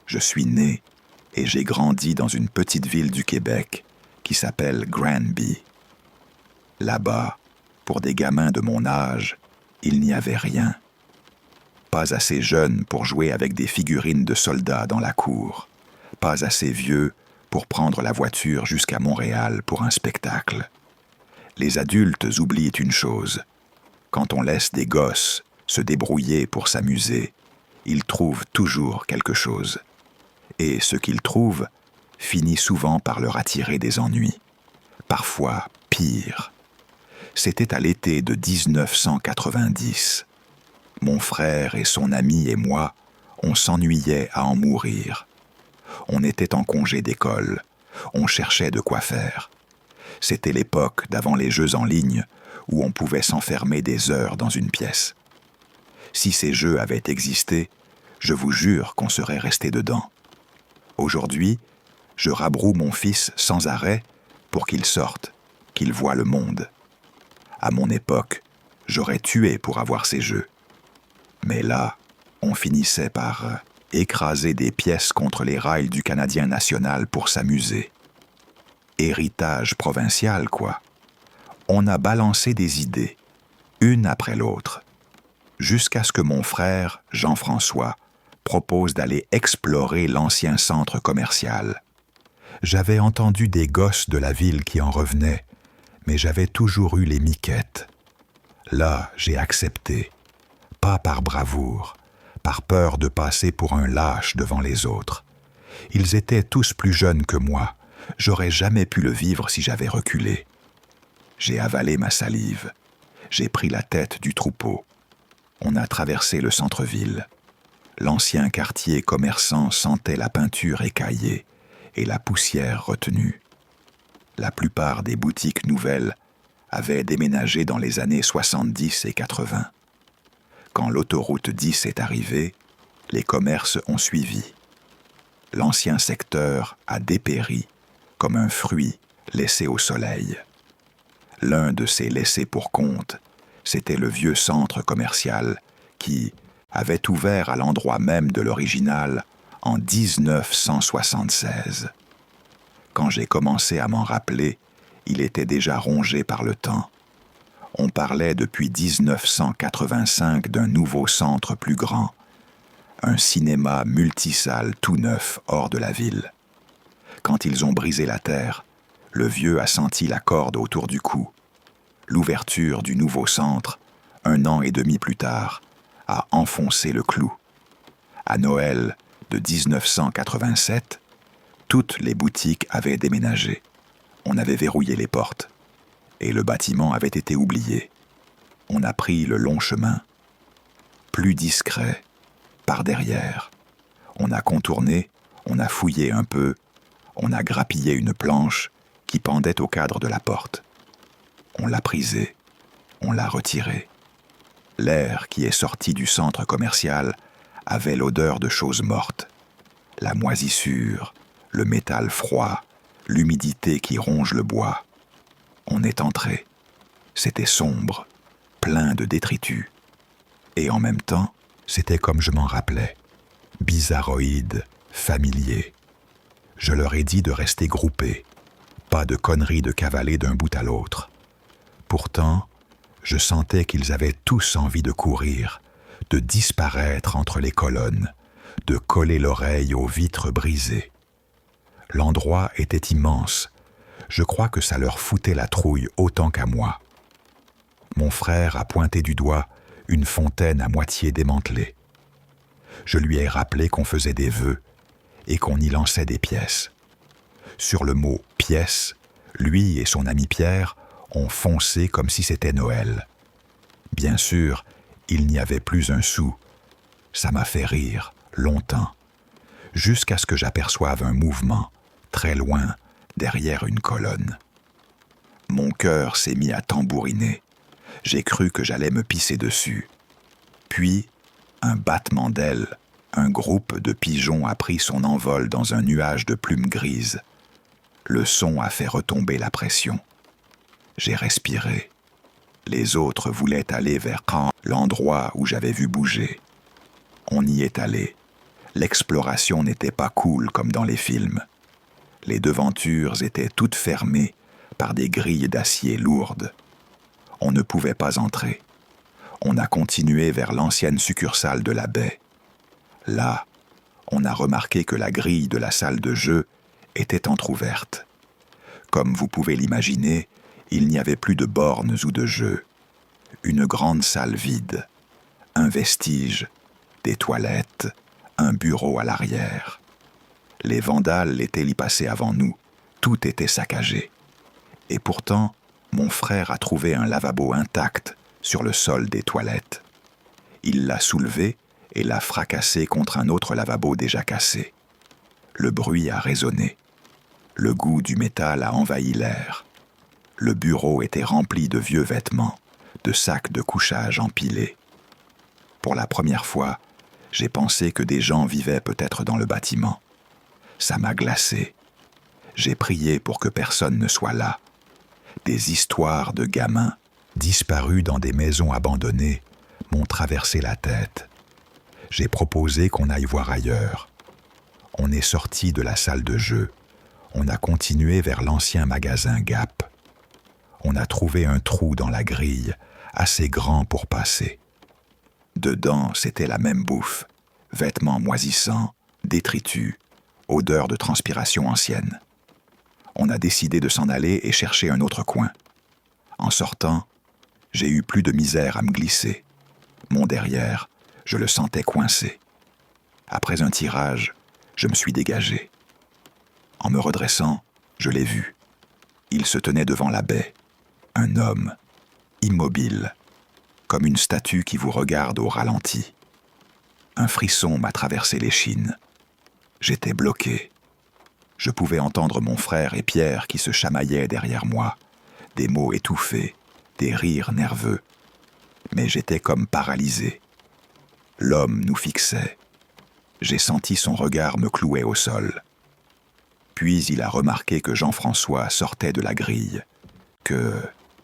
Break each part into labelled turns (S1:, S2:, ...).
S1: Je suis né et j'ai grandi dans une petite ville du Québec qui s'appelle Granby. Là-bas, pour des gamins de mon âge, il n'y avait rien. Pas assez jeune pour jouer avec des figurines de soldats dans la cour. Pas assez vieux pour prendre la voiture jusqu'à Montréal pour un spectacle. Les adultes oublient une chose. Quand on laisse des gosses se débrouiller pour s'amuser, ils trouvent toujours quelque chose. Et ce qu'ils trouvent finit souvent par leur attirer des ennuis. Parfois pire. C'était à l'été de 1990. Mon frère et son ami et moi, on s'ennuyait à en mourir. On était en congé d'école. On cherchait de quoi faire. C'était l'époque d'avant les jeux en ligne où on pouvait s'enfermer des heures dans une pièce. Si ces jeux avaient existé, je vous jure qu'on serait resté dedans. Aujourd'hui, je rabroue mon fils sans arrêt pour qu'il sorte, qu'il voie le monde. À mon époque, j'aurais tué pour avoir ces jeux. Mais là, on finissait par écraser des pièces contre les rails du Canadien national pour s'amuser. Héritage provincial, quoi. On a balancé des idées, une après l'autre, jusqu'à ce que mon frère, Jean-François, propose d'aller explorer l'ancien centre commercial. J'avais entendu des gosses de la ville qui en revenaient, mais j'avais toujours eu les miquettes. Là, j'ai accepté, pas par bravoure, par peur de passer pour un lâche devant les autres. Ils étaient tous plus jeunes que moi. J'aurais jamais pu le vivre si j'avais reculé. J'ai avalé ma salive. J'ai pris la tête du troupeau. On a traversé le centre-ville. L'ancien quartier commerçant sentait la peinture écaillée et la poussière retenue. La plupart des boutiques nouvelles avaient déménagé dans les années 70 et 80. Quand l'autoroute 10 est arrivée, les commerces ont suivi. L'ancien secteur a dépéri comme un fruit laissé au soleil. L'un de ces laissés pour compte, c'était le vieux centre commercial qui avait ouvert à l'endroit même de l'original en 1976. Quand j'ai commencé à m'en rappeler, il était déjà rongé par le temps. On parlait depuis 1985 d'un nouveau centre plus grand, un cinéma multisalle tout neuf hors de la ville. Quand ils ont brisé la terre, le vieux a senti la corde autour du cou. L'ouverture du nouveau centre, 1 an et demi plus tard, a enfoncé le clou. À Noël de 1987, toutes les boutiques avaient déménagé. On avait verrouillé les portes. Et le bâtiment avait été oublié. On a pris le long chemin. Plus discret, par derrière. On a contourné, on a fouillé un peu, on a grappillé une planche qui pendait au cadre de la porte. On l'a prisée, on l'a retirée. L'air qui est sorti du centre commercial avait l'odeur de choses mortes. La moisissure, le métal froid, l'humidité qui ronge le bois. On est entré. C'était sombre, plein de détritus. Et en même temps, c'était comme je m'en rappelais. Bizarroïde, familier. Je leur ai dit de rester groupés. Pas de conneries de cavaler d'un bout à l'autre. Pourtant, je sentais qu'ils avaient tous envie de courir, de disparaître entre les colonnes, de coller l'oreille aux vitres brisées. L'endroit était immense. Je crois que ça leur foutait la trouille autant qu'à moi. Mon frère a pointé du doigt une fontaine à moitié démantelée. Je lui ai rappelé qu'on faisait des vœux et qu'on y lançait des pièces. Sur le mot « pièce », lui et son ami Pierre ont foncé comme si c'était Noël. Bien sûr, il n'y avait plus un sou. Ça m'a fait rire, longtemps, jusqu'à ce que j'aperçoive un mouvement, très loin, derrière une colonne. Mon cœur s'est mis à tambouriner. J'ai cru que j'allais me pisser dessus. Puis, un battement d'ailes, un groupe de pigeons a pris son envol dans un nuage de plumes grises. Le son a fait retomber la pression. J'ai respiré. Les autres voulaient aller vers l'endroit où j'avais vu bouger. On y est allé. L'exploration n'était pas cool comme dans les films. Les devantures étaient toutes fermées par des grilles d'acier lourdes. On ne pouvait pas entrer. On a continué vers l'ancienne succursale de la baie. Là, on a remarqué que la grille de la salle de jeu était entr'ouverte. Comme vous pouvez l'imaginer, il n'y avait plus de bornes ou de jeux. Une grande salle vide, un vestige, des toilettes, un bureau à l'arrière. Les vandales étaient y passés avant nous, tout était saccagé. Et pourtant, mon frère a trouvé un lavabo intact sur le sol des toilettes. Il l'a soulevé et l'a fracassé contre un autre lavabo déjà cassé. Le bruit a résonné. Le goût du métal a envahi l'air. Le bureau était rempli de vieux vêtements, de sacs de couchage empilés. Pour la première fois, j'ai pensé que des gens vivaient peut-être dans le bâtiment. Ça m'a glacé. J'ai prié pour que personne ne soit là. Des histoires de gamins disparus dans des maisons abandonnées m'ont traversé la tête. J'ai proposé qu'on aille voir ailleurs. On est sorti de la salle de jeu. On a continué vers l'ancien magasin Gap. On a trouvé un trou dans la grille, assez grand pour passer. Dedans, c'était la même bouffe. Vêtements moisissants, détritus, odeur de transpiration ancienne. On a décidé de s'en aller et chercher un autre coin. En sortant, j'ai eu plus de misère à me glisser. Mon derrière, je le sentais coincé. Après un tirage, je me suis dégagé. En me redressant, je l'ai vu. Il se tenait devant la baie. Un homme, immobile, comme une statue qui vous regarde au ralenti. Un frisson m'a traversé l'échine. J'étais bloqué. Je pouvais entendre mon frère et Pierre qui se chamaillaient derrière moi, des mots étouffés, des rires nerveux. Mais j'étais comme paralysé. L'homme nous fixait. J'ai senti son regard me clouer au sol. Puis il a remarqué que Jean-François sortait de la grille, que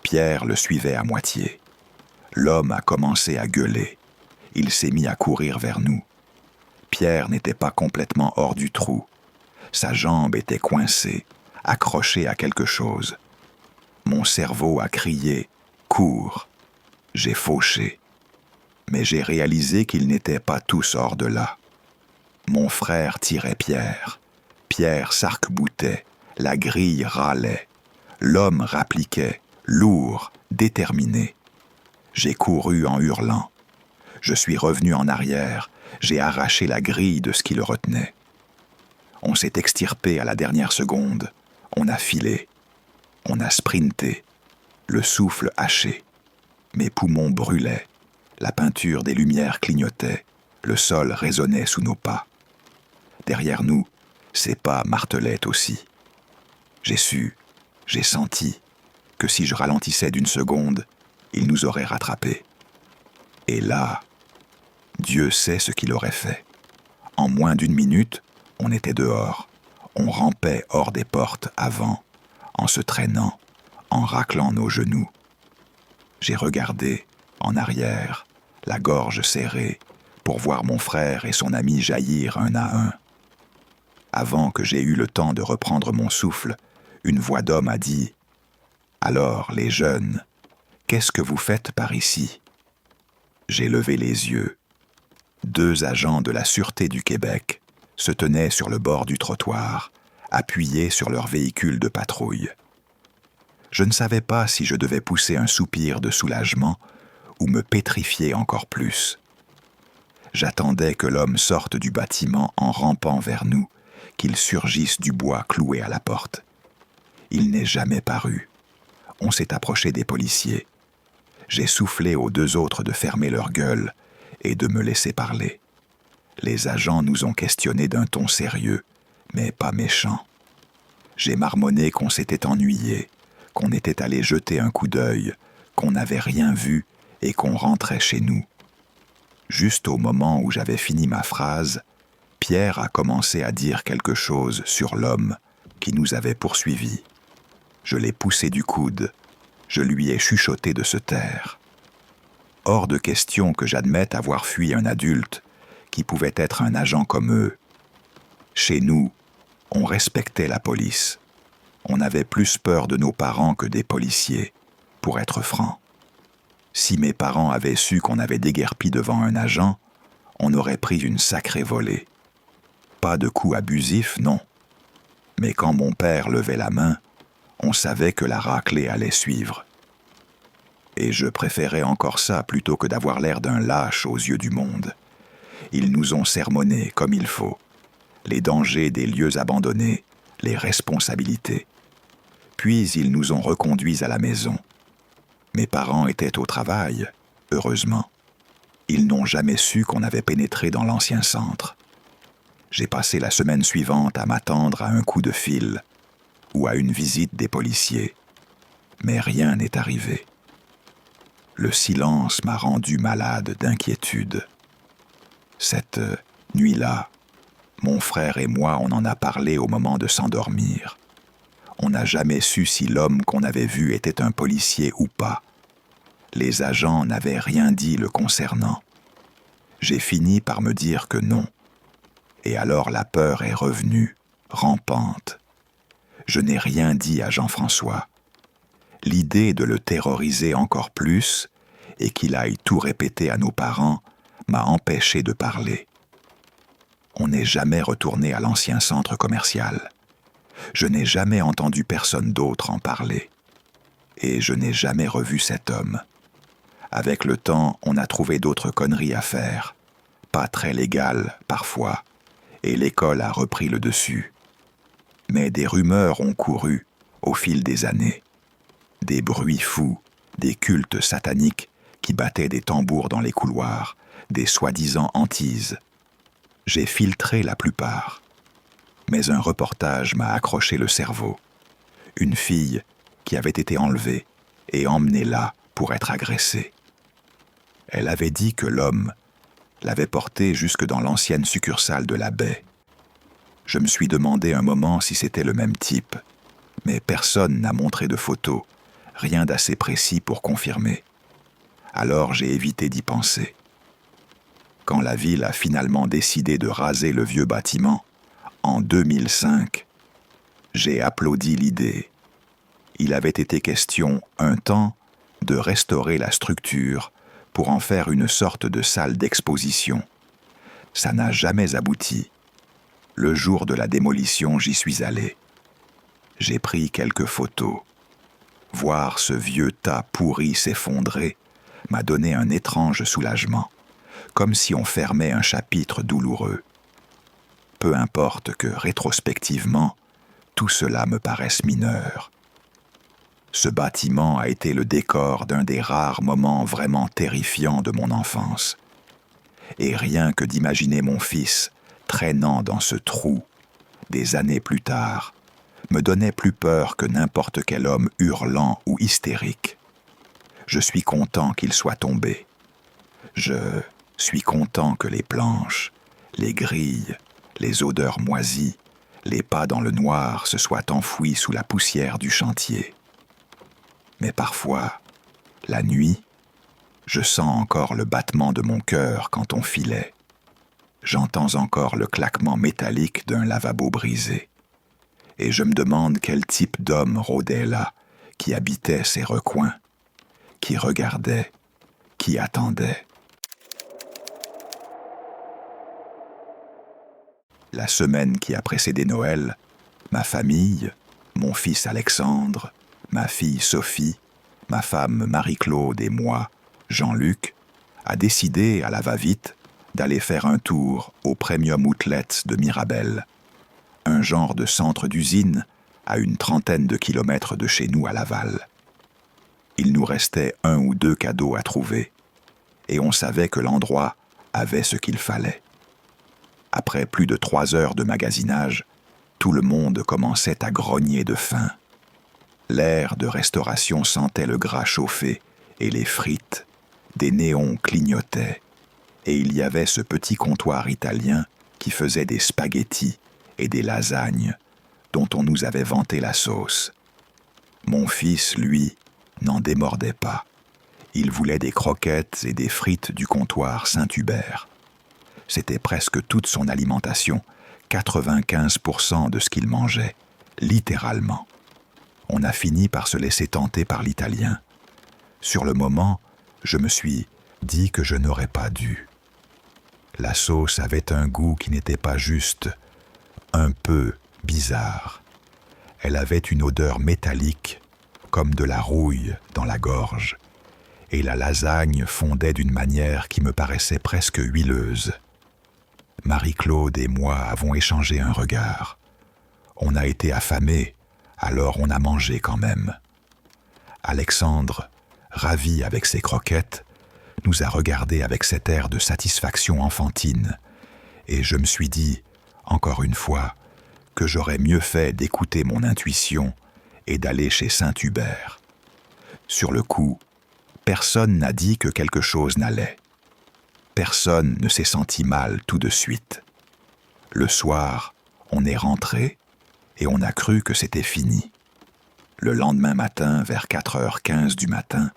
S1: Pierre le suivait à moitié. L'homme a commencé à gueuler. Il s'est mis à courir vers nous. Pierre n'était pas complètement hors du trou. Sa jambe était coincée, accrochée à quelque chose. Mon cerveau a crié « Cours !» J'ai fauché. Mais j'ai réalisé qu'ils n'étaient pas tous hors de là. Mon frère tirait Pierre. Pierre s'arc-boutait. La grille râlait. L'homme rappliquait, lourd, déterminé. J'ai couru en hurlant. Je suis revenu en arrière. J'ai arraché la grille de ce qui le retenait. On s'est extirpé à la dernière seconde. On a filé. On a sprinté. Le souffle haché. Mes poumons brûlaient. La peinture des lumières clignotait. Le sol résonnait sous nos pas. Derrière nous, ses pas martelaient aussi. J'ai su, j'ai senti que si je ralentissais d'une seconde, il nous aurait rattrapés. Et là, Dieu sait ce qu'il aurait fait. En moins d'une minute, on était dehors. On rampait hors des portes avant, en se traînant, en raclant nos genoux. J'ai regardé, en arrière, la gorge serrée, pour voir mon frère et son ami jaillir un à un. Avant que j'aie eu le temps de reprendre mon souffle, une voix d'homme a dit « Alors, les jeunes, qu'est-ce que vous faites par ici ?» J'ai levé les yeux. 2 agents de la Sûreté du Québec se tenaient sur le bord du trottoir, appuyés sur leur véhicule de patrouille. Je ne savais pas si je devais pousser un soupir de soulagement ou me pétrifier encore plus. J'attendais que l'homme sorte du bâtiment en rampant vers nous, qu'il surgisse du bois cloué à la porte. Il n'est jamais paru. On s'est approché des policiers. J'ai soufflé aux 2 autres de fermer leur gueule et de me laisser parler. Les agents nous ont questionnés d'un ton sérieux, mais pas méchant. J'ai marmonné qu'on s'était ennuyé, qu'on était allé jeter un coup d'œil, qu'on n'avait rien vu et qu'on rentrait chez nous. Juste au moment où j'avais fini ma phrase, Pierre a commencé à dire quelque chose sur l'homme qui nous avait poursuivis. Je l'ai poussé du coude. Je lui ai chuchoté de se taire. Hors de question que j'admette avoir fui un adulte qui pouvait être un agent comme eux. Chez nous, on respectait la police. On avait plus peur de nos parents que des policiers, pour être franc. Si mes parents avaient su qu'on avait déguerpi devant un agent, on aurait pris une sacrée volée. Pas de coups abusifs, non. Mais quand mon père levait la main, on savait que la raclée allait suivre. Et je préférais encore ça plutôt que d'avoir l'air d'un lâche aux yeux du monde. Ils nous ont sermonnés comme il faut. Les dangers des lieux abandonnés, les responsabilités. Puis ils nous ont reconduits à la maison. Mes parents étaient au travail, heureusement. Ils n'ont jamais su qu'on avait pénétré dans l'ancien centre. J'ai passé la semaine suivante à m'attendre à un coup de fil ou à une visite des policiers. Mais rien n'est arrivé. Le silence m'a rendu malade d'inquiétude. Cette nuit-là, mon frère et moi, on en a parlé au moment de s'endormir. On n'a jamais su si l'homme qu'on avait vu était un policier ou pas. Les agents n'avaient rien dit le concernant. J'ai fini par me dire que non. Et alors la peur est revenue, rampante. Je n'ai rien dit à Jean-François. L'idée de le terroriser encore plus et qu'il aille tout répéter à nos parents m'a empêché de parler. On n'est jamais retourné à l'ancien centre commercial. Je n'ai jamais entendu personne d'autre en parler. Et je n'ai jamais revu cet homme. Avec le temps, on a trouvé d'autres conneries à faire, pas très légales parfois, et l'école a repris le dessus. Mais des rumeurs ont couru au fil des années. Des bruits fous, des cultes sataniques qui battaient des tambours dans les couloirs, des soi-disant hantises. J'ai filtré la plupart. Mais un reportage m'a accroché le cerveau. Une fille qui avait été enlevée et emmenée là pour être agressée. Elle avait dit que l'homme l'avait portée jusque dans l'ancienne succursale de la baie. Je me suis demandé un moment si c'était le même type, mais personne n'a montré de photos, rien d'assez précis pour confirmer. Alors j'ai évité d'y penser. Quand la ville a finalement décidé de raser le vieux bâtiment, en 2005, j'ai applaudi l'idée. Il avait été question, un temps, de restaurer la structure pour en faire une sorte de salle d'exposition. Ça n'a jamais abouti. Le jour de la démolition, j'y suis allé. J'ai pris quelques photos. Voir ce vieux tas pourri s'effondrer m'a donné un étrange soulagement, comme si on fermait un chapitre douloureux. Peu importe que, rétrospectivement, tout cela me paraisse mineur. Ce bâtiment a été le décor d'un des rares moments vraiment terrifiants de mon enfance. Et rien que d'imaginer mon fils traînant dans ce trou, des années plus tard, me donnait plus peur que n'importe quel homme hurlant ou hystérique. Je suis content qu'il soit tombé. Je suis content que les planches, les grilles, les odeurs moisies, les pas dans le noir se soient enfouis sous la poussière du chantier. Mais parfois, la nuit, je sens encore le battement de mon cœur quand on filait. J'entends encore le claquement métallique d'un lavabo brisé. Et je me demande quel type d'homme rôdait là, qui habitait ces recoins, qui regardait, qui attendait. La semaine qui a précédé Noël, ma famille, mon fils Alexandre, ma fille Sophie, ma femme Marie-Claude et moi, Jean-Luc, a décidé à la va-vite d'aller faire un tour au Premium Outlets de Mirabel, un genre de centre d'usine à une 30aine de kilomètres de chez nous à Laval. Il nous restait 1 ou 2 cadeaux à trouver, et on savait que l'endroit avait ce qu'il fallait. Après plus de 3 heures de magasinage, tout le monde commençait à grogner de faim. L'air de restauration sentait le gras chauffé et les frites, des néons clignotaient, et il y avait ce petit comptoir italien qui faisait des spaghettis et des lasagnes dont on nous avait vanté la sauce. Mon fils, lui, n'en démordait pas. Il voulait des croquettes et des frites du comptoir Saint-Hubert. C'était presque toute son alimentation, 95% de ce qu'il mangeait, littéralement. On a fini par se laisser tenter par l'Italien. Sur le moment, je me suis dit que je n'aurais pas dû. La sauce avait un goût qui n'était pas juste un peu bizarre. Elle avait une odeur métallique, comme de la rouille dans la gorge, et la lasagne fondait d'une manière qui me paraissait presque huileuse. Marie-Claude et moi avons échangé un regard. On a été affamés, alors on a mangé quand même. Alexandre, ravi avec ses croquettes, nous a regardés avec cet air de satisfaction enfantine, et je me suis dit, encore une fois, que j'aurais mieux fait d'écouter mon intuition et d'aller chez Saint-Hubert. Sur le coup, personne n'a dit que quelque chose n'allait. Personne ne s'est senti mal tout de suite. Le soir, on est rentré et on a cru que c'était fini. Le lendemain matin, vers 4h15 du matin,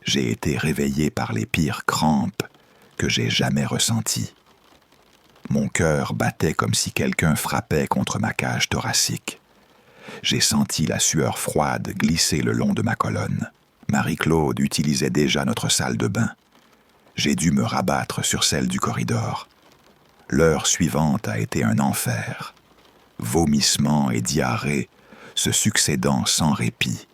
S1: j'ai été réveillé par les pires crampes que j'ai jamais ressenties. Mon cœur battait comme si quelqu'un frappait contre ma cage thoracique. J'ai senti la sueur froide glisser le long de ma colonne. Marie-Claude utilisait déjà notre salle de bain. J'ai dû me rabattre sur celle du corridor. L'heure suivante a été un enfer. Vomissements et diarrhées se succédant sans répit,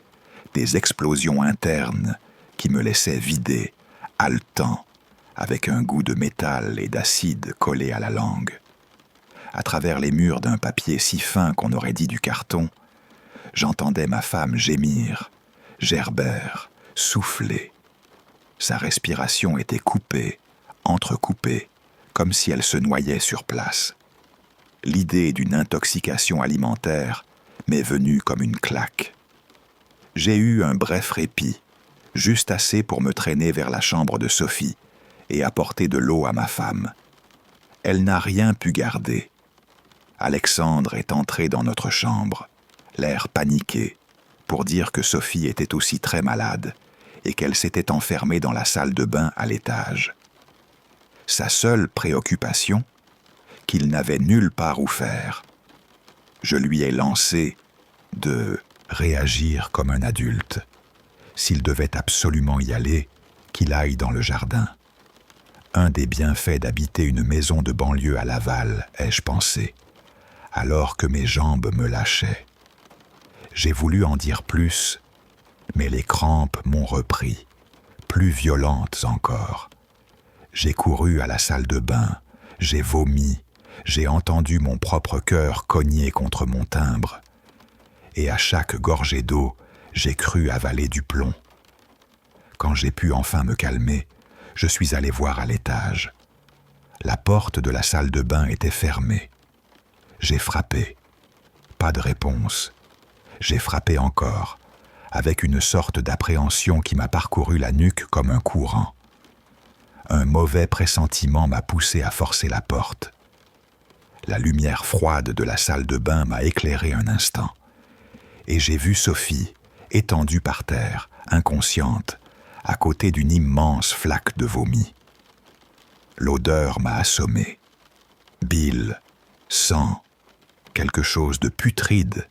S1: des explosions internes qui me laissaient vider, haletant, avec un goût de métal et d'acide collé à la langue. À travers les murs d'un papier si fin qu'on aurait dit du carton, j'entendais ma femme gémir, gerbère, souffler. Sa respiration était coupée, entrecoupée, comme si elle se noyait sur place. L'idée d'une intoxication alimentaire m'est venue comme une claque. J'ai eu un bref répit, juste assez pour me traîner vers la chambre de Sophie et apporter de l'eau à ma femme. Elle n'a rien pu garder. Alexandre est entré dans notre chambre, l'air paniqué, pour dire que Sophie était aussi très malade et qu'elle s'était enfermée dans la salle de bain à l'étage. Sa seule préoccupation, qu'il n'avait nulle part où faire. Je lui ai lancé de réagir comme un adulte. S'il devait absolument y aller, qu'il aille dans le jardin. Un des bienfaits d'habiter une maison de banlieue à Laval, ai-je pensé, alors que mes jambes me lâchaient. J'ai voulu en dire plus, mais les crampes m'ont repris, plus violentes encore. J'ai couru à la salle de bain, j'ai vomi, j'ai entendu mon propre cœur cogner contre mon timbre. Et à chaque gorgée d'eau, j'ai cru avaler du plomb. Quand j'ai pu enfin me calmer, je suis allé voir à l'étage. La porte de la salle de bain était fermée. J'ai frappé. Pas de réponse. J'ai frappé encore, avec une sorte d'appréhension qui m'a parcouru la nuque comme un courant. Un mauvais pressentiment m'a poussé à forcer la porte. La lumière froide de la salle de bain m'a éclairé un instant, et j'ai vu Sophie, étendue par terre, inconsciente, à côté d'une immense flaque de vomi. L'odeur m'a assommé. Bile, sang, quelque chose de putride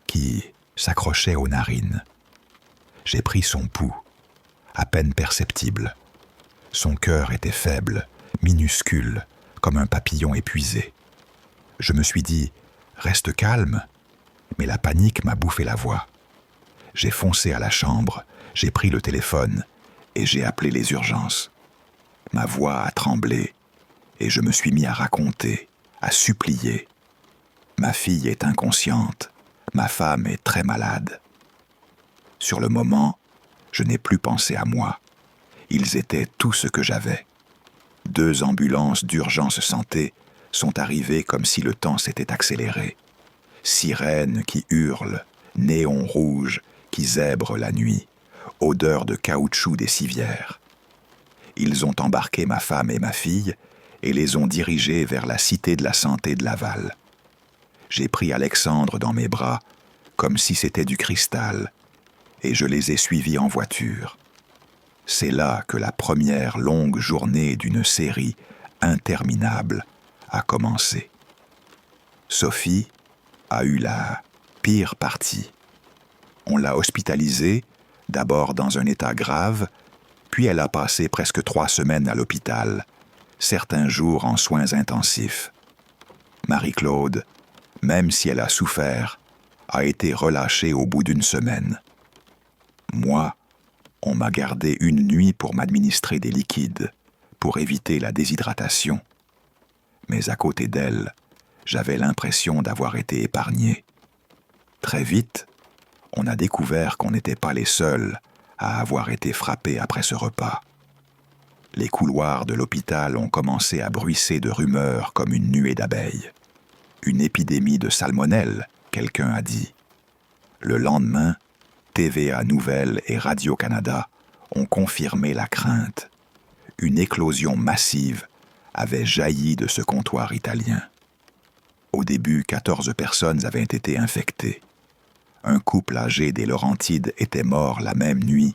S1: qui s'accrochait aux narines. J'ai pris son pouls, à peine perceptible. Son cœur était faible, minuscule, comme un papillon épuisé. Je me suis dit « Reste calme », mais la panique m'a bouffé la voix. J'ai foncé à la chambre, j'ai pris le téléphone et j'ai appelé les urgences. Ma voix a tremblé et je me suis mis à raconter, à supplier. Ma fille est inconsciente, ma femme est très malade. Sur le moment, je n'ai plus pensé à moi. Ils étaient tout ce que j'avais. 2 ambulances d'urgence santé sont arrivées comme si le temps s'était accéléré. Sirènes qui hurlent, néons rouges qui zèbrent la nuit, odeur de caoutchouc des civières. Ils ont embarqué ma femme et ma fille et les ont dirigées vers la Cité de la Santé de Laval. J'ai pris Alexandre dans mes bras comme si c'était du cristal et je les ai suivis en voiture. C'est là que la première longue journée d'une série interminable a commencé. Sophie a eu la pire partie. On l'a hospitalisée, d'abord dans un état grave, puis elle a passé presque 3 semaines à l'hôpital, certains jours en soins intensifs. Marie-Claude, même si elle a souffert, a été relâchée au bout d'1 semaine. Moi, on m'a gardé 1 nuit pour m'administrer des liquides, pour éviter la déshydratation. Mais à côté d'elle, j'avais l'impression d'avoir été épargné. Très vite, on a découvert qu'on n'était pas les seuls à avoir été frappés après ce repas. Les couloirs de l'hôpital ont commencé à bruisser de rumeurs comme une nuée d'abeilles. Une épidémie de salmonelle, quelqu'un a dit. Le lendemain, TVA Nouvelles et Radio-Canada ont confirmé la crainte. Une éclosion massive avait jailli de ce comptoir italien. Au début, 14 personnes avaient été infectées. Un couple âgé des Laurentides était mort la même nuit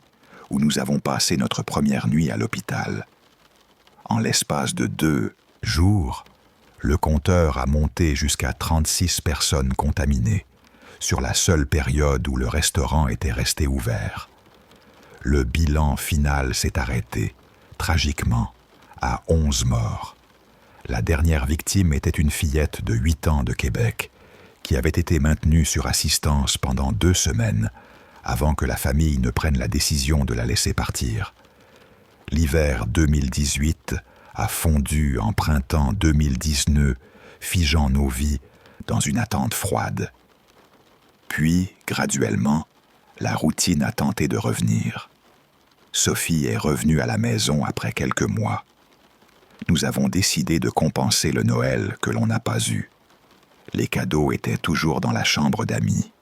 S1: où nous avons passé notre première nuit à l'hôpital. En l'espace de 2 jours, le compteur a monté jusqu'à 36 personnes contaminées, sur la seule période où le restaurant était resté ouvert. Le bilan final s'est arrêté, tragiquement, à 11 morts. La dernière victime était une fillette de 8 ans de Québec, qui avait été maintenue sur assistance pendant 2 semaines, avant que la famille ne prenne la décision de la laisser partir. L'hiver 2018 a fondu en printemps 2019, figeant nos vies dans une attente froide. Puis, graduellement, la routine a tenté de revenir. Sophie est revenue à la maison après quelques mois. Nous avons décidé de compenser le Noël que l'on n'a pas eu. Les cadeaux étaient toujours dans la chambre d'amis.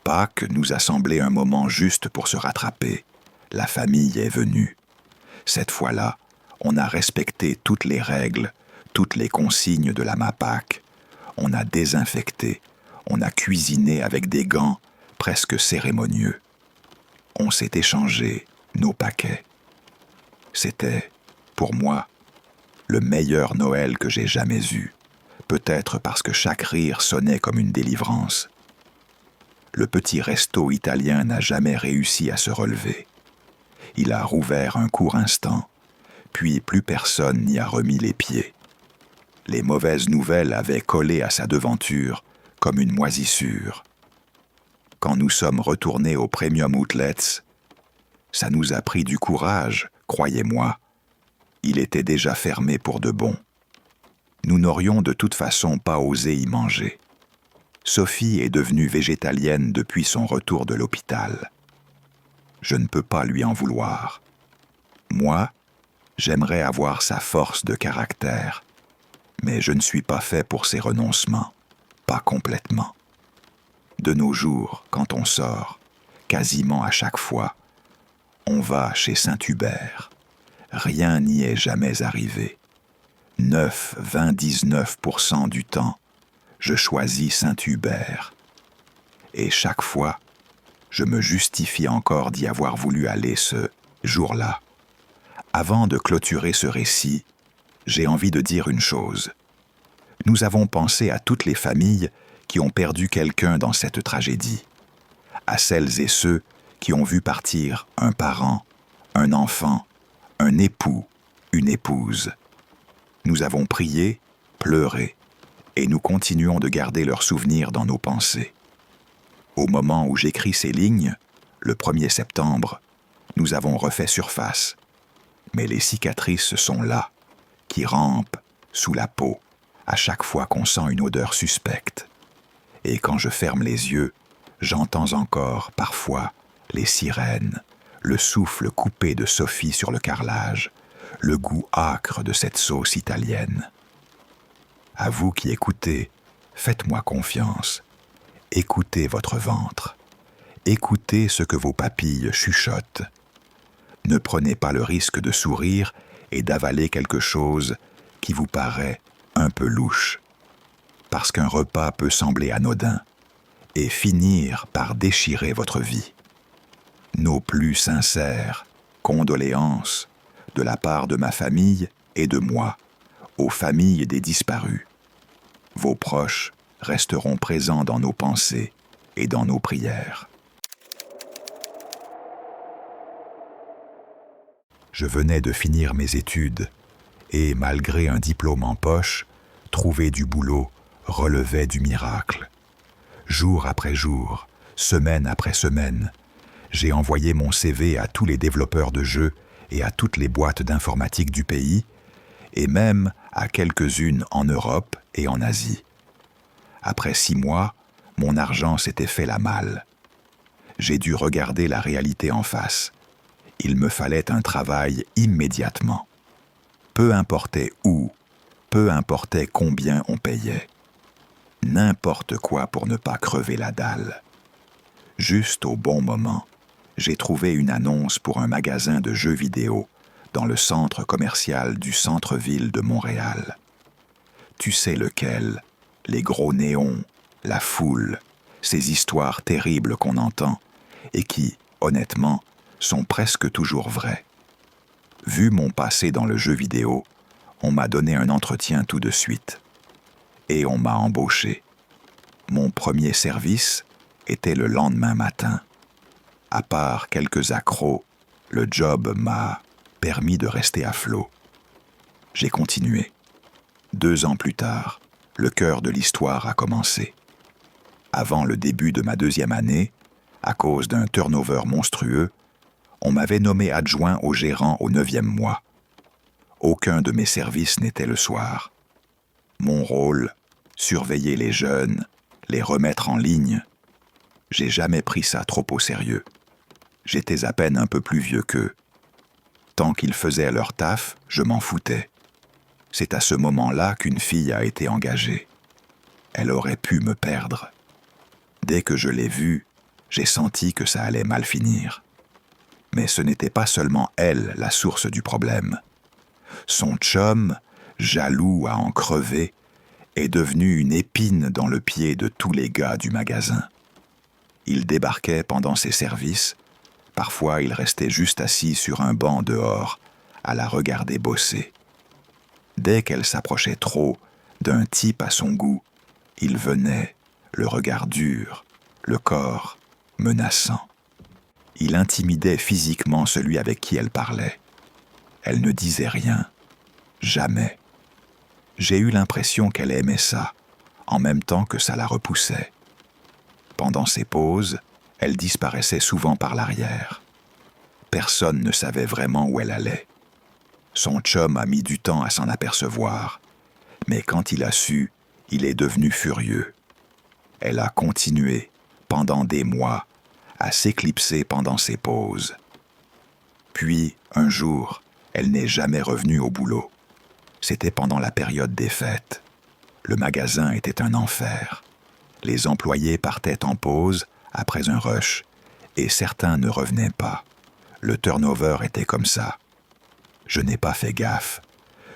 S1: Pâques nous a semblé un moment juste pour se rattraper. La famille est venue. Cette fois-là, on a respecté toutes les règles, toutes les consignes de la MAPAC. On a désinfecté, on a cuisiné avec des gants presque cérémonieux. On s'est échangé nos paquets. C'était, pour moi, le meilleur Noël que j'ai jamais eu, peut-être parce que chaque rire sonnait comme une délivrance. Le petit resto italien n'a jamais réussi à se relever. Il a rouvert un court instant, puis plus personne n'y a remis les pieds. Les mauvaises nouvelles avaient collé à sa devanture comme une moisissure. Quand nous sommes retournés au Premium Outlets, ça nous a pris du courage, croyez-moi. Il était déjà fermé pour de bon. Nous n'aurions de toute façon pas osé y manger. Sophie est devenue végétalienne depuis son retour de l'hôpital. Je ne peux pas lui en vouloir. Moi, j'aimerais avoir sa force de caractère, mais je ne suis pas fait pour ces renoncements, pas complètement. De nos jours, quand on sort, quasiment à chaque fois, on va chez Saint-Hubert. Rien n'y est jamais arrivé. 99% du temps, je choisis Saint-Hubert. Et chaque fois, je me justifie encore d'y avoir voulu aller ce jour-là. Avant de clôturer ce récit, j'ai envie de dire une chose. Nous avons pensé à toutes les familles qui ont perdu quelqu'un dans cette tragédie, à celles et ceux qui ont vu partir un parent, un enfant, un époux, une épouse. Nous avons prié, pleuré, et nous continuons de garder leurs souvenirs dans nos pensées. Au moment où j'écris ces lignes, le 1er septembre, nous avons refait surface, mais les cicatrices sont là, qui rampent sous la peau à chaque fois qu'on sent une odeur suspecte. Et quand je ferme les yeux, j'entends encore, parfois, les sirènes, le souffle coupé de Sophie sur le carrelage, le goût âcre de cette sauce italienne. À vous qui écoutez, faites-moi confiance. Écoutez votre ventre. Écoutez ce que vos papilles chuchotent. Ne prenez pas le risque de sourire et d'avaler quelque chose qui vous paraît un peu louche. Parce qu'un repas peut sembler anodin et finir par déchirer votre vie. Nos plus sincères condoléances de la part de ma famille et de moi aux familles des disparus. Vos proches resteront présents dans nos pensées et dans nos prières. Je venais de finir mes études et, malgré un diplôme en poche, trouver du boulot relevait du miracle. Jour après jour, semaine après semaine, j'ai envoyé mon CV à tous les développeurs de jeux et à toutes les boîtes d'informatique du pays, et même à quelques-unes en Europe et en Asie. Après 6 mois, mon argent s'était fait la malle. J'ai dû regarder la réalité en face. Il me fallait un travail immédiatement. Peu importait où, peu importait combien on payait. N'importe quoi pour ne pas crever la dalle. Juste au bon moment, j'ai trouvé une annonce pour un magasin de jeux vidéo dans le centre commercial du centre-ville de Montréal. Tu sais lequel, les gros néons, la foule, ces histoires terribles qu'on entend et qui, honnêtement, sont presque toujours vraies. Vu mon passé dans le jeu vidéo, on m'a donné un entretien tout de suite. Et on m'a embauché. Mon premier service était le lendemain matin. À part quelques accros, le job m'a permis de rester à flot. J'ai continué. 2 ans plus tard, le cœur de l'histoire a commencé. Avant le début de ma 2e année, à cause d'un turnover monstrueux, on m'avait nommé adjoint au gérant au 9e mois. Aucun de mes services n'était le soir. Mon rôle, surveiller les jeunes, les remettre en ligne. J'ai jamais pris ça trop au sérieux. J'étais à peine un peu plus vieux qu'eux. Tant qu'ils faisaient leur taf, je m'en foutais. C'est à ce moment-là qu'une fille a été engagée. Elle aurait pu me perdre. Dès que je l'ai vue, j'ai senti que ça allait mal finir. Mais ce n'était pas seulement elle la source du problème. Son chum, jaloux à en crever, est devenu une épine dans le pied de tous les gars du magasin. Il débarquait pendant ses services. Parfois, il restait juste assis sur un banc dehors, à la regarder bosser. Dès qu'elle s'approchait trop d'un type à son goût, il venait, le regard dur, le corps menaçant. Il intimidait physiquement celui avec qui elle parlait. Elle ne disait rien, jamais. J'ai eu l'impression qu'elle aimait ça, en même temps que ça la repoussait. Pendant ses pauses, elle disparaissait souvent par l'arrière. Personne ne savait vraiment où elle allait. Son chum a mis du temps à s'en apercevoir, mais quand il a su, il est devenu furieux. Elle a continué, pendant des mois, à s'éclipser pendant ses pauses. Puis, un jour, elle n'est jamais revenue au boulot. C'était pendant la période des fêtes. Le magasin était un enfer. Les employés partaient en pause après un rush, et certains ne revenaient pas. Le turnover était comme ça. Je n'ai pas fait gaffe.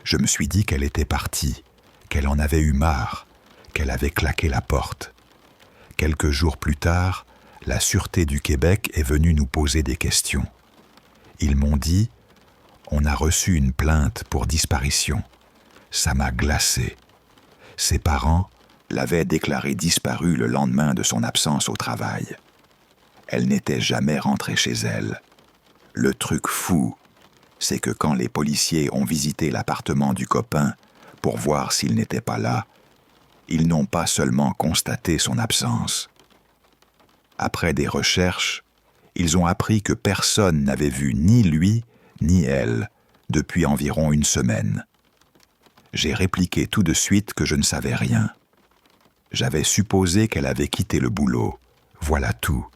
S1: Je me suis dit qu'elle était partie, qu'elle en avait eu marre, qu'elle avait claqué la porte. Quelques jours plus tard, la Sûreté du Québec est venue nous poser des questions. Ils m'ont dit « On a reçu une plainte pour disparition. » Ça m'a glacé. Ses parents l'avaient déclarée disparue le lendemain de son absence au travail. Elle n'était jamais rentrée chez elle. Le truc fou, c'est que quand les policiers ont visité l'appartement du copain pour voir s'il n'était pas là, ils n'ont pas seulement constaté son absence. Après des recherches, ils ont appris que personne n'avait vu ni lui ni elle depuis environ 1 semaine. J'ai répliqué tout de suite que je ne savais rien. J'avais supposé qu'elle avait quitté le boulot. Voilà tout.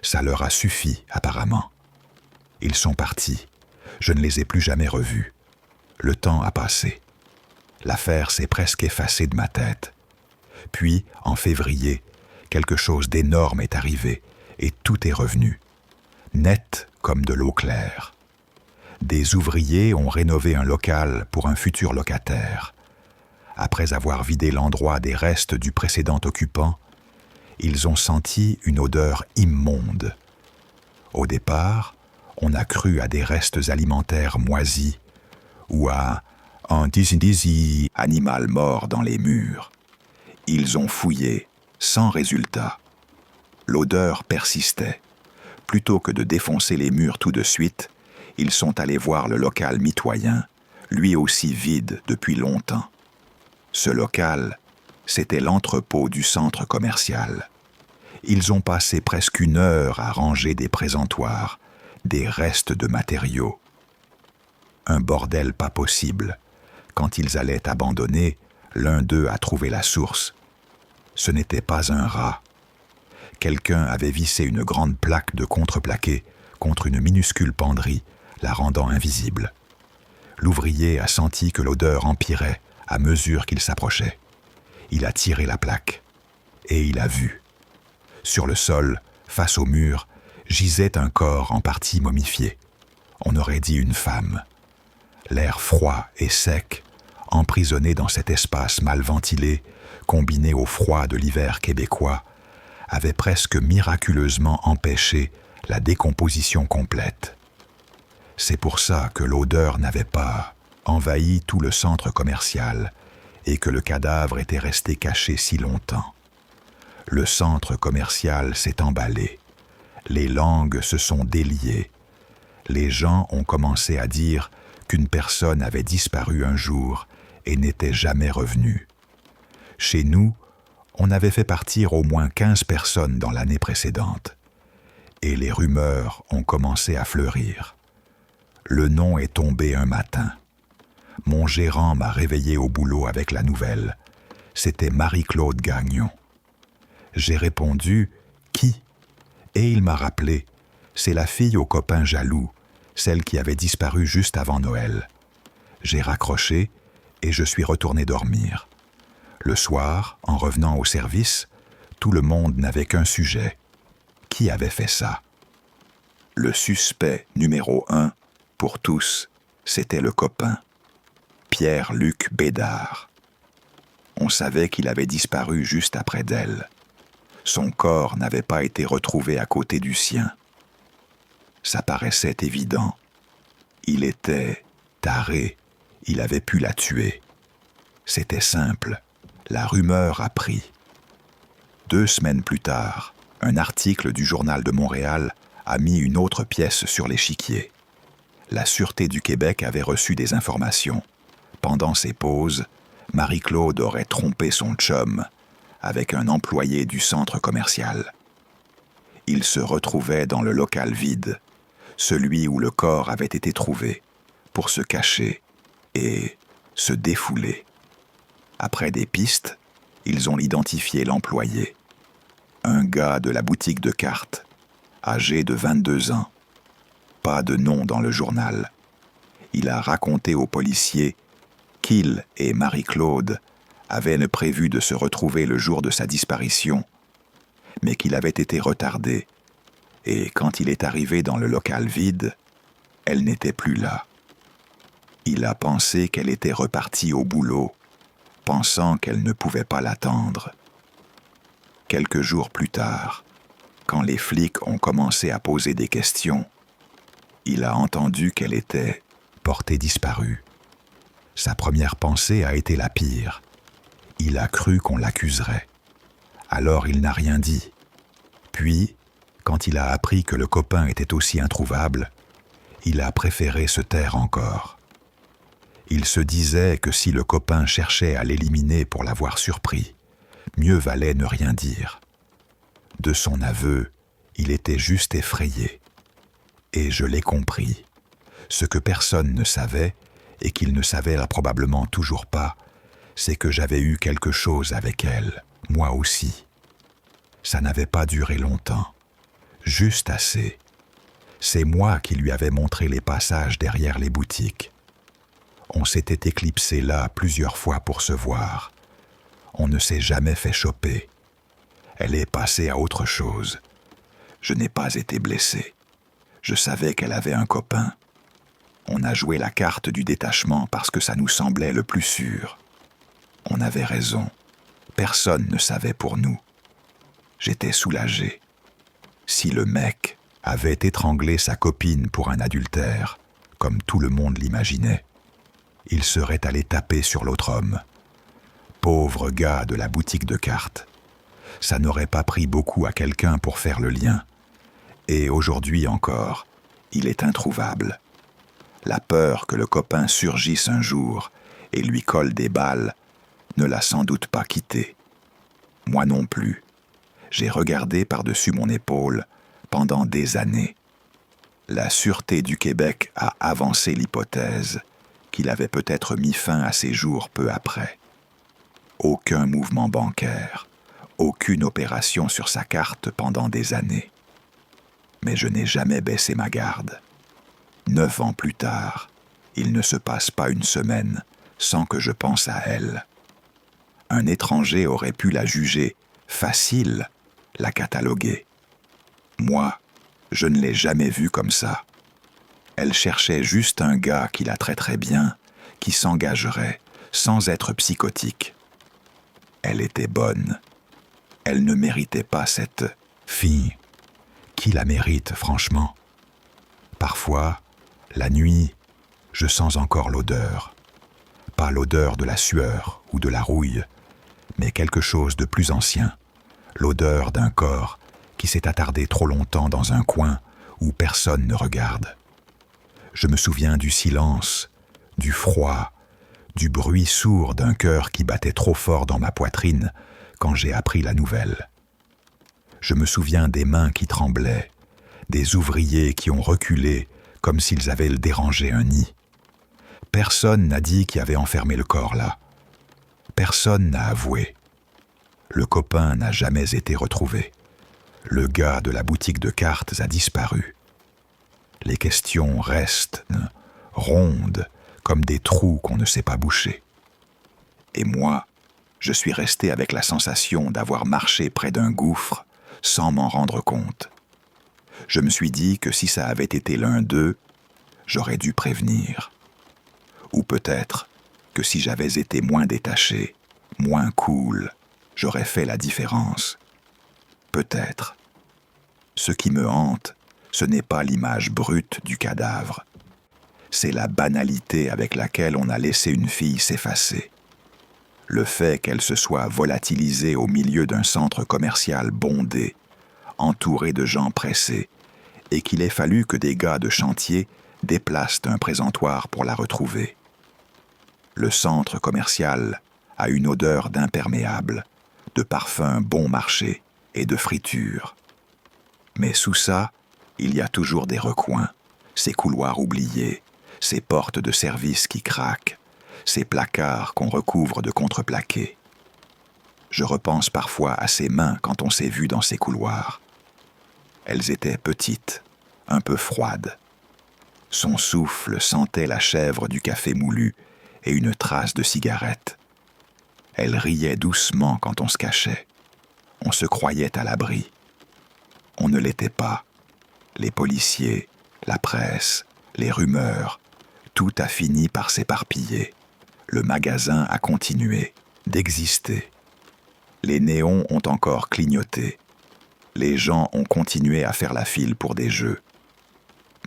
S1: Ça leur a suffi, apparemment. Ils sont partis. Je ne les ai plus jamais revus. Le temps a passé. L'affaire s'est presque effacée de ma tête. Puis, en février, quelque chose d'énorme est arrivé et tout est revenu. Net comme de l'eau claire. Des ouvriers ont rénové un local pour un futur locataire. Après avoir vidé l'endroit des restes du précédent occupant, ils ont senti une odeur immonde. Au départ, on a cru à des restes alimentaires moisis ou à un dizzy animal mort dans les murs. Ils ont fouillé, sans résultat. L'odeur persistait. Plutôt que de défoncer les murs tout de suite, ils sont allés voir le local mitoyen, lui aussi vide depuis longtemps. Ce local, c'était l'entrepôt du centre commercial. Ils ont passé presque 1 heure à ranger des présentoirs, des restes de matériaux. Un bordel pas possible. Quand ils allaient abandonner, l'un d'eux a trouvé la source. Ce n'était pas un rat. Quelqu'un avait vissé une grande plaque de contreplaqué contre une minuscule penderie, la rendant invisible. L'ouvrier a senti que l'odeur empirait à mesure qu'il s'approchait. Il a tiré la plaque. Et il a vu. Sur le sol, face au mur, gisait un corps en partie momifié. On aurait dit une femme. L'air froid et sec, emprisonné dans cet espace mal ventilé, combiné au froid de l'hiver québécois, avait presque miraculeusement empêché la décomposition complète. C'est pour ça que l'odeur n'avait pas envahi tout le centre commercial et que le cadavre était resté caché si longtemps. Le centre commercial s'est emballé. Les langues se sont déliées. Les gens ont commencé à dire qu'une personne avait disparu un jour et n'était jamais revenue. Chez nous, on avait fait partir au moins 15 personnes dans l'année précédente. Et les rumeurs ont commencé à fleurir. Le nom est tombé un matin. Mon gérant m'a réveillé au boulot avec la nouvelle. C'était Marie-Claude Gagnon. J'ai répondu « Qui ?» Et il m'a rappelé « C'est la fille aux copains jaloux, celle qui avait disparu juste avant Noël. » J'ai raccroché et je suis retourné dormir. Le soir, en revenant au service, tout le monde n'avait qu'un sujet. Qui avait fait ça? Le suspect numéro 1, pour tous, c'était le copain, Pierre-Luc Bédard. On savait qu'il avait disparu juste après d'elle. Son corps n'avait pas été retrouvé à côté du sien. Ça paraissait évident. Il était taré, il avait pu la tuer. C'était simple. La rumeur a pris. 2 semaines plus tard, un article du Journal de Montréal a mis une autre pièce sur l'échiquier. La Sûreté du Québec avait reçu des informations. Pendant ses pauses, Marie-Claude aurait trompé son chum avec un employé du centre commercial. Il se retrouvait dans le local vide, celui où le corps avait été trouvé, pour se cacher et se défouler. Après des pistes, ils ont identifié l'employé. Un gars de la boutique de cartes, âgé de 22 ans. Pas de nom dans le journal. Il a raconté aux policiers qu'il et Marie-Claude avaient prévu de se retrouver le jour de sa disparition, mais qu'il avait été retardé, et quand il est arrivé dans le local vide, elle n'était plus là. Il a pensé qu'elle était repartie au boulot, pensant qu'elle ne pouvait pas l'attendre. Quelques jours plus tard, quand les flics ont commencé à poser des questions, il a entendu qu'elle était portée disparue. Sa première pensée a été la pire. Il a cru qu'on l'accuserait. Alors il n'a rien dit. Puis, quand il a appris que le copain était aussi introuvable, il a préféré se taire encore. Il se disait que si le copain cherchait à l'éliminer pour l'avoir surpris, mieux valait ne rien dire. De son aveu, il était juste effrayé. Et je l'ai compris. Ce que personne ne savait, et qu'il ne savait probablement toujours pas, c'est que j'avais eu quelque chose avec elle, moi aussi. Ça n'avait pas duré longtemps, juste assez. C'est moi qui lui avais montré les passages derrière les boutiques. On s'était éclipsé là plusieurs fois pour se voir. On ne s'est jamais fait choper. Elle est passée à autre chose. Je n'ai pas été blessé. Je savais qu'elle avait un copain. On a joué la carte du détachement parce que ça nous semblait le plus sûr. On avait raison. Personne ne savait pour nous. J'étais soulagé. Si le mec avait étranglé sa copine pour un adultère, comme tout le monde l'imaginait, il serait allé taper sur l'autre homme. Pauvre gars de la boutique de cartes. Ça n'aurait pas pris beaucoup à quelqu'un pour faire le lien. Et aujourd'hui encore, il est introuvable. La peur que le copain surgisse un jour et lui colle des balles ne l'a sans doute pas quitté. Moi non plus. J'ai regardé par-dessus mon épaule pendant des années. La Sûreté du Québec a avancé l'hypothèse qu'il avait peut-être mis fin à ses jours peu après. Aucun mouvement bancaire, aucune opération sur sa carte pendant des années. Mais je n'ai jamais baissé ma garde. 9 ans plus tard, il ne se passe pas une semaine sans que je pense à elle. Un étranger aurait pu la juger facile, la cataloguer. Moi, je ne l'ai jamais vue comme ça. Elle cherchait juste un gars qui la traiterait bien, qui s'engagerait, sans être psychotique. Elle était bonne. Elle ne méritait pas cette fille. Qui la mérite, franchement? Parfois, la nuit, je sens encore l'odeur. Pas l'odeur de la sueur ou de la rouille, mais quelque chose de plus ancien. L'odeur d'un corps qui s'est attardé trop longtemps dans un coin où personne ne regarde. Je me souviens du silence, du froid, du bruit sourd d'un cœur qui battait trop fort dans ma poitrine quand j'ai appris la nouvelle. Je me souviens des mains qui tremblaient, des ouvriers qui ont reculé comme s'ils avaient dérangé un nid. Personne n'a dit qui avait enfermé le corps là. Personne n'a avoué. Le copain n'a jamais été retrouvé. Le gars de la boutique de cartes a disparu. Les questions restent rondes, comme des trous qu'on ne sait pas boucher. Et moi, je suis resté avec la sensation d'avoir marché près d'un gouffre sans m'en rendre compte. Je me suis dit que si ça avait été l'un d'eux, j'aurais dû prévenir. Ou peut-être que si j'avais été moins détaché, moins cool, j'aurais fait la différence. Peut-être. Ce qui me hante, ce n'est pas l'image brute du cadavre. C'est la banalité avec laquelle on a laissé une fille s'effacer. Le fait qu'elle se soit volatilisée au milieu d'un centre commercial bondé, entouré de gens pressés, et qu'il ait fallu que des gars de chantier déplacent un présentoir pour la retrouver. Le centre commercial a une odeur d'imperméable, de parfum bon marché et de friture. Mais sous ça, il y a toujours des recoins, ces couloirs oubliés, ces portes de service qui craquent, ces placards qu'on recouvre de contreplaqué. Je repense parfois à ses mains quand on s'est vu dans ces couloirs. Elles étaient petites, un peu froides. Son souffle sentait la chèvre du café moulu et une trace de cigarette. Elle riait doucement quand on se cachait. On se croyait à l'abri. On ne l'était pas. Les policiers, la presse, les rumeurs, tout a fini par s'éparpiller. Le magasin a continué d'exister. Les néons ont encore clignoté. Les gens ont continué à faire la file pour des jeux.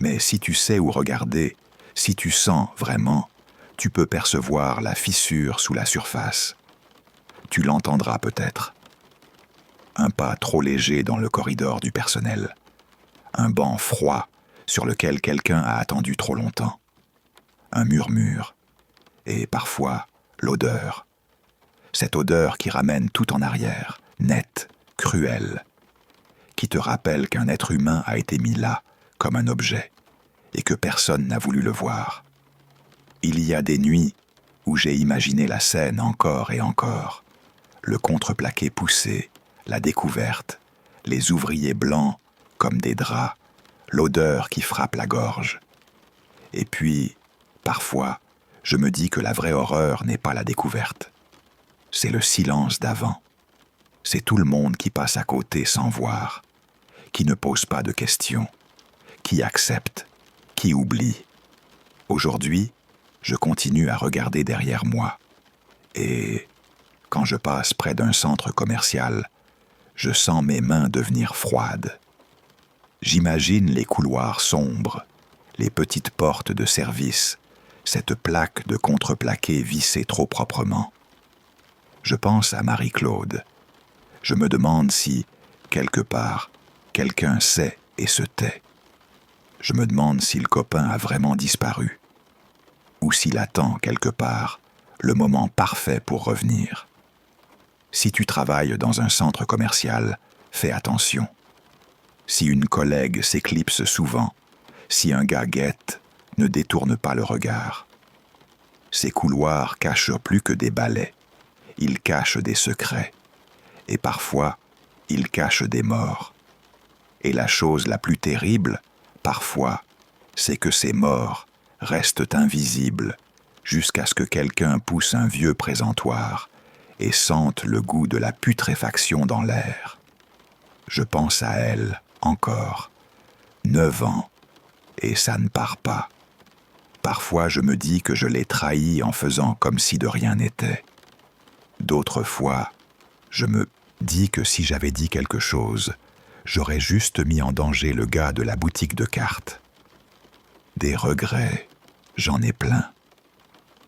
S1: Mais si tu sais où regarder, si tu sens vraiment, tu peux percevoir la fissure sous la surface. Tu l'entendras peut-être. Un pas trop léger dans le corridor du personnel. Un banc froid sur lequel quelqu'un a attendu trop longtemps. Un murmure. Et parfois, l'odeur. Cette odeur qui ramène tout en arrière, nette, cruelle, qui te rappelle qu'un être humain a été mis là, comme un objet, et que personne n'a voulu le voir. Il y a des nuits où j'ai imaginé la scène encore et encore, le contreplaqué poussé, la découverte, les ouvriers blancs comme des draps, l'odeur qui frappe la gorge. Et puis, parfois, je me dis que la vraie horreur n'est pas la découverte. C'est le silence d'avant. C'est tout le monde qui passe à côté sans voir, qui ne pose pas de questions, qui accepte, qui oublie. Aujourd'hui, je continue à regarder derrière moi. Et quand je passe près d'un centre commercial, je sens mes mains devenir froides. J'imagine les couloirs sombres, les petites portes de service, cette plaque de contreplaqué vissée trop proprement. Je pense à Marie-Claude. Je me demande si, quelque part, quelqu'un sait et se tait. Je me demande si le copain a vraiment disparu, ou s'il attend quelque part le moment parfait pour revenir. Si tu travailles dans un centre commercial, fais attention. Si une collègue s'éclipse souvent, si un gars guette, ne détourne pas le regard. Ces couloirs cachent plus que des balais. Ils cachent des secrets. Et parfois, ils cachent des morts. Et la chose la plus terrible, parfois, c'est que ces morts restent invisibles jusqu'à ce que quelqu'un pousse un vieux présentoir et sente le goût de la putréfaction dans l'air. Je pense à elle, encore, 9 ans, et ça ne part pas. Parfois, je me dis que je l'ai trahie en faisant comme si de rien n'était. D'autres fois, je me dis que si j'avais dit quelque chose, j'aurais juste mis en danger le gars de la boutique de cartes. Des regrets, j'en ai plein.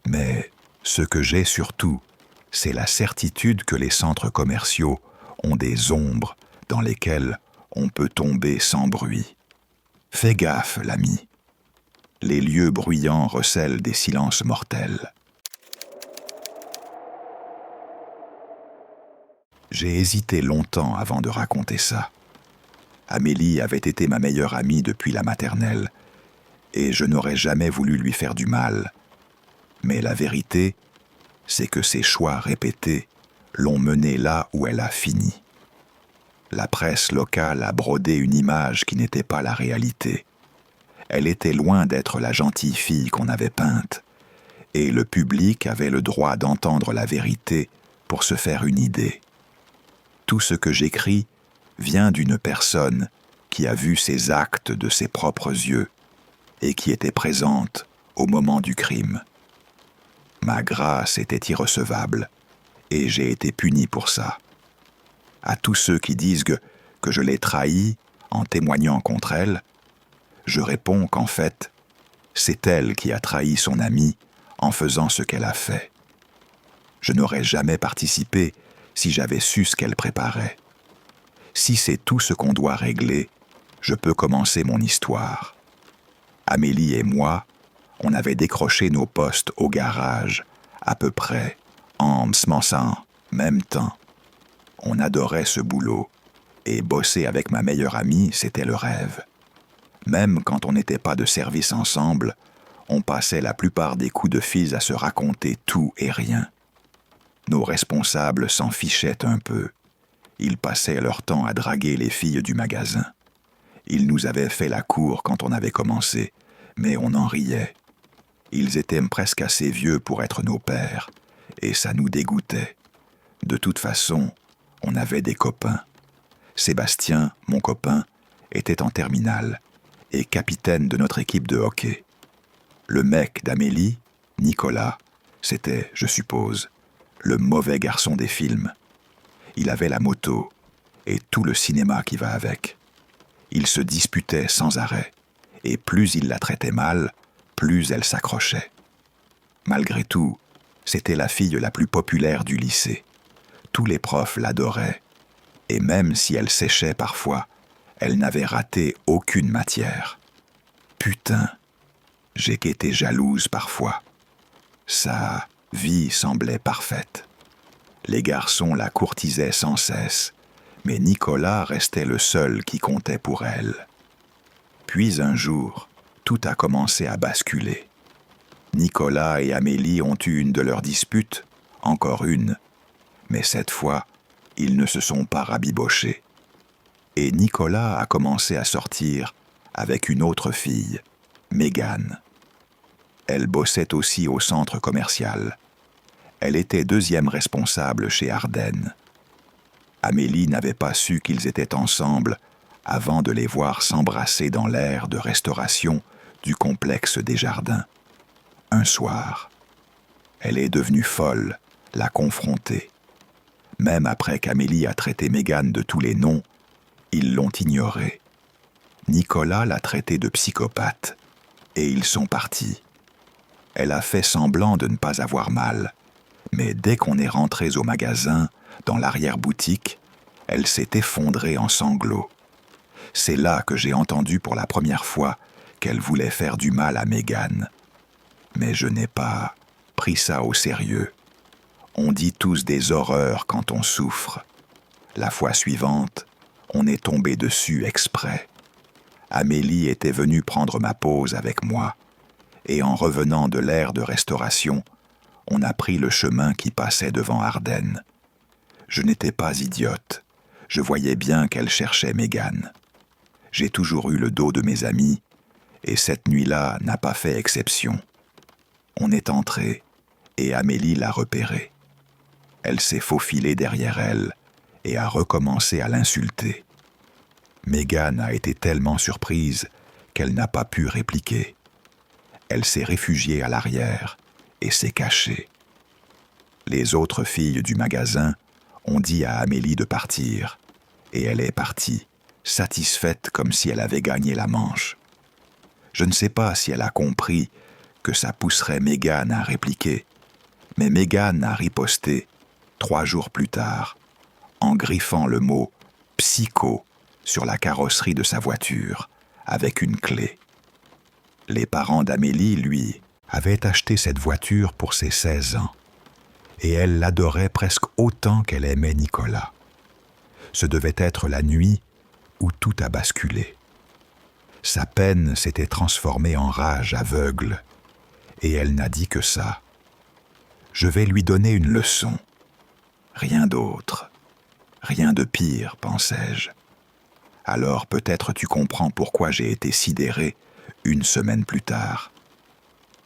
S1: Mais ce que j'ai surtout, c'est la certitude que les centres commerciaux ont des ombres dans lesquelles on peut tomber sans bruit. Fais gaffe, l'ami. Les lieux bruyants recèlent des silences mortels. J'ai hésité longtemps avant de raconter ça. Amélie avait été ma meilleure amie depuis la maternelle, et je n'aurais jamais voulu lui faire du mal. Mais la vérité, c'est que ses choix répétés l'ont menée là où elle a fini. La presse locale a brodé une image qui n'était pas la réalité. Elle était loin d'être la gentille fille qu'on avait peinte, et le public avait le droit d'entendre la vérité pour se faire une idée. Tout ce que j'écris vient d'une personne qui a vu ses actes de ses propres yeux et qui était présente au moment du crime. Ma grâce était irrecevable, et j'ai été puni pour ça. À tous ceux qui disent que je l'ai trahie en témoignant contre elle, je réponds qu'en fait, c'est elle qui a trahi son amie en faisant ce qu'elle a fait. Je n'aurais jamais participé si j'avais su ce qu'elle préparait. Si c'est tout ce qu'on doit régler, je peux commencer mon histoire. Amélie et moi, on avait décroché nos postes au garage, à peu près, en même temps. On adorait ce boulot, et bosser avec ma meilleure amie, c'était le rêve. Même quand on n'était pas de service ensemble, on passait la plupart des coups de fil à se raconter tout et rien. Nos responsables s'en fichaient un peu. Ils passaient leur temps à draguer les filles du magasin. Ils nous avaient fait la cour quand on avait commencé, mais on en riait. Ils étaient presque assez vieux pour être nos pères, et ça nous dégoûtait. De toute façon, on avait des copains. Sébastien, mon copain, était en terminale et capitaine de notre équipe de hockey. Le mec d'Amélie, Nicolas, c'était, je suppose, le mauvais garçon des films. Il avait la moto et tout le cinéma qui va avec. Il se disputait sans arrêt, et plus il la traitait mal, plus elle s'accrochait. Malgré tout, c'était la fille la plus populaire du lycée. Tous les profs l'adoraient, et même si elle séchait parfois, elle n'avait raté aucune matière. Putain, j'ai été jalouse parfois. Sa vie semblait parfaite. Les garçons la courtisaient sans cesse, mais Nicolas restait le seul qui comptait pour elle. Puis un jour, tout a commencé à basculer. Nicolas et Amélie ont eu une de leurs disputes, encore une, mais cette fois, ils ne se sont pas rabibochés. Et Nicolas a commencé à sortir avec une autre fille, Mégane. Elle bossait aussi au centre commercial. Elle était deuxième responsable chez Ardenne. Amélie n'avait pas su qu'ils étaient ensemble avant de les voir s'embrasser dans l'aire de restauration du complexe des Jardins. Un soir, elle est devenue folle, la confronter. Même après qu'Amélie a traité Mégane de tous les noms, ils l'ont ignorée. Nicolas l'a traitée de psychopathe, et ils sont partis. Elle a fait semblant de ne pas avoir mal, mais dès qu'on est rentrés au magasin, dans l'arrière-boutique, elle s'est effondrée en sanglots. C'est là que j'ai entendu pour la première fois qu'elle voulait faire du mal à Megan. Mais je n'ai pas pris ça au sérieux. On dit tous des horreurs quand on souffre. La fois suivante, on est tombé dessus exprès. Amélie était venue prendre ma pause avec moi, et en revenant de l'aire de restauration, on a pris le chemin qui passait devant Ardennes. Je n'étais pas idiote, je voyais bien qu'elle cherchait Megan. J'ai toujours eu le dos de mes amis, et cette nuit-là n'a pas fait exception. On est entré, et Amélie l'a repérée. Elle s'est faufilée derrière elle, et a recommencé à l'insulter. Megan a été tellement surprise qu'elle n'a pas pu répliquer. Elle s'est réfugiée à l'arrière et s'est cachée. Les autres filles du magasin ont dit à Amélie de partir, et elle est partie, satisfaite comme si elle avait gagné la manche. Je ne sais pas si elle a compris que ça pousserait Megan à répliquer, mais Megan a riposté 3 jours plus tard, en griffant le mot « psycho » sur la carrosserie de sa voiture, avec une clé. Les parents d'Amélie, lui, avaient acheté cette voiture pour ses 16 ans, et elle l'adorait presque autant qu'elle aimait Nicolas. Ce devait être la nuit où tout a basculé. Sa peine s'était transformée en rage aveugle, et elle n'a dit que ça. « Je vais lui donner une leçon. » Rien d'autre. Rien de pire, pensais-je. Alors peut-être tu comprends pourquoi j'ai été sidéré 1 semaine plus tard.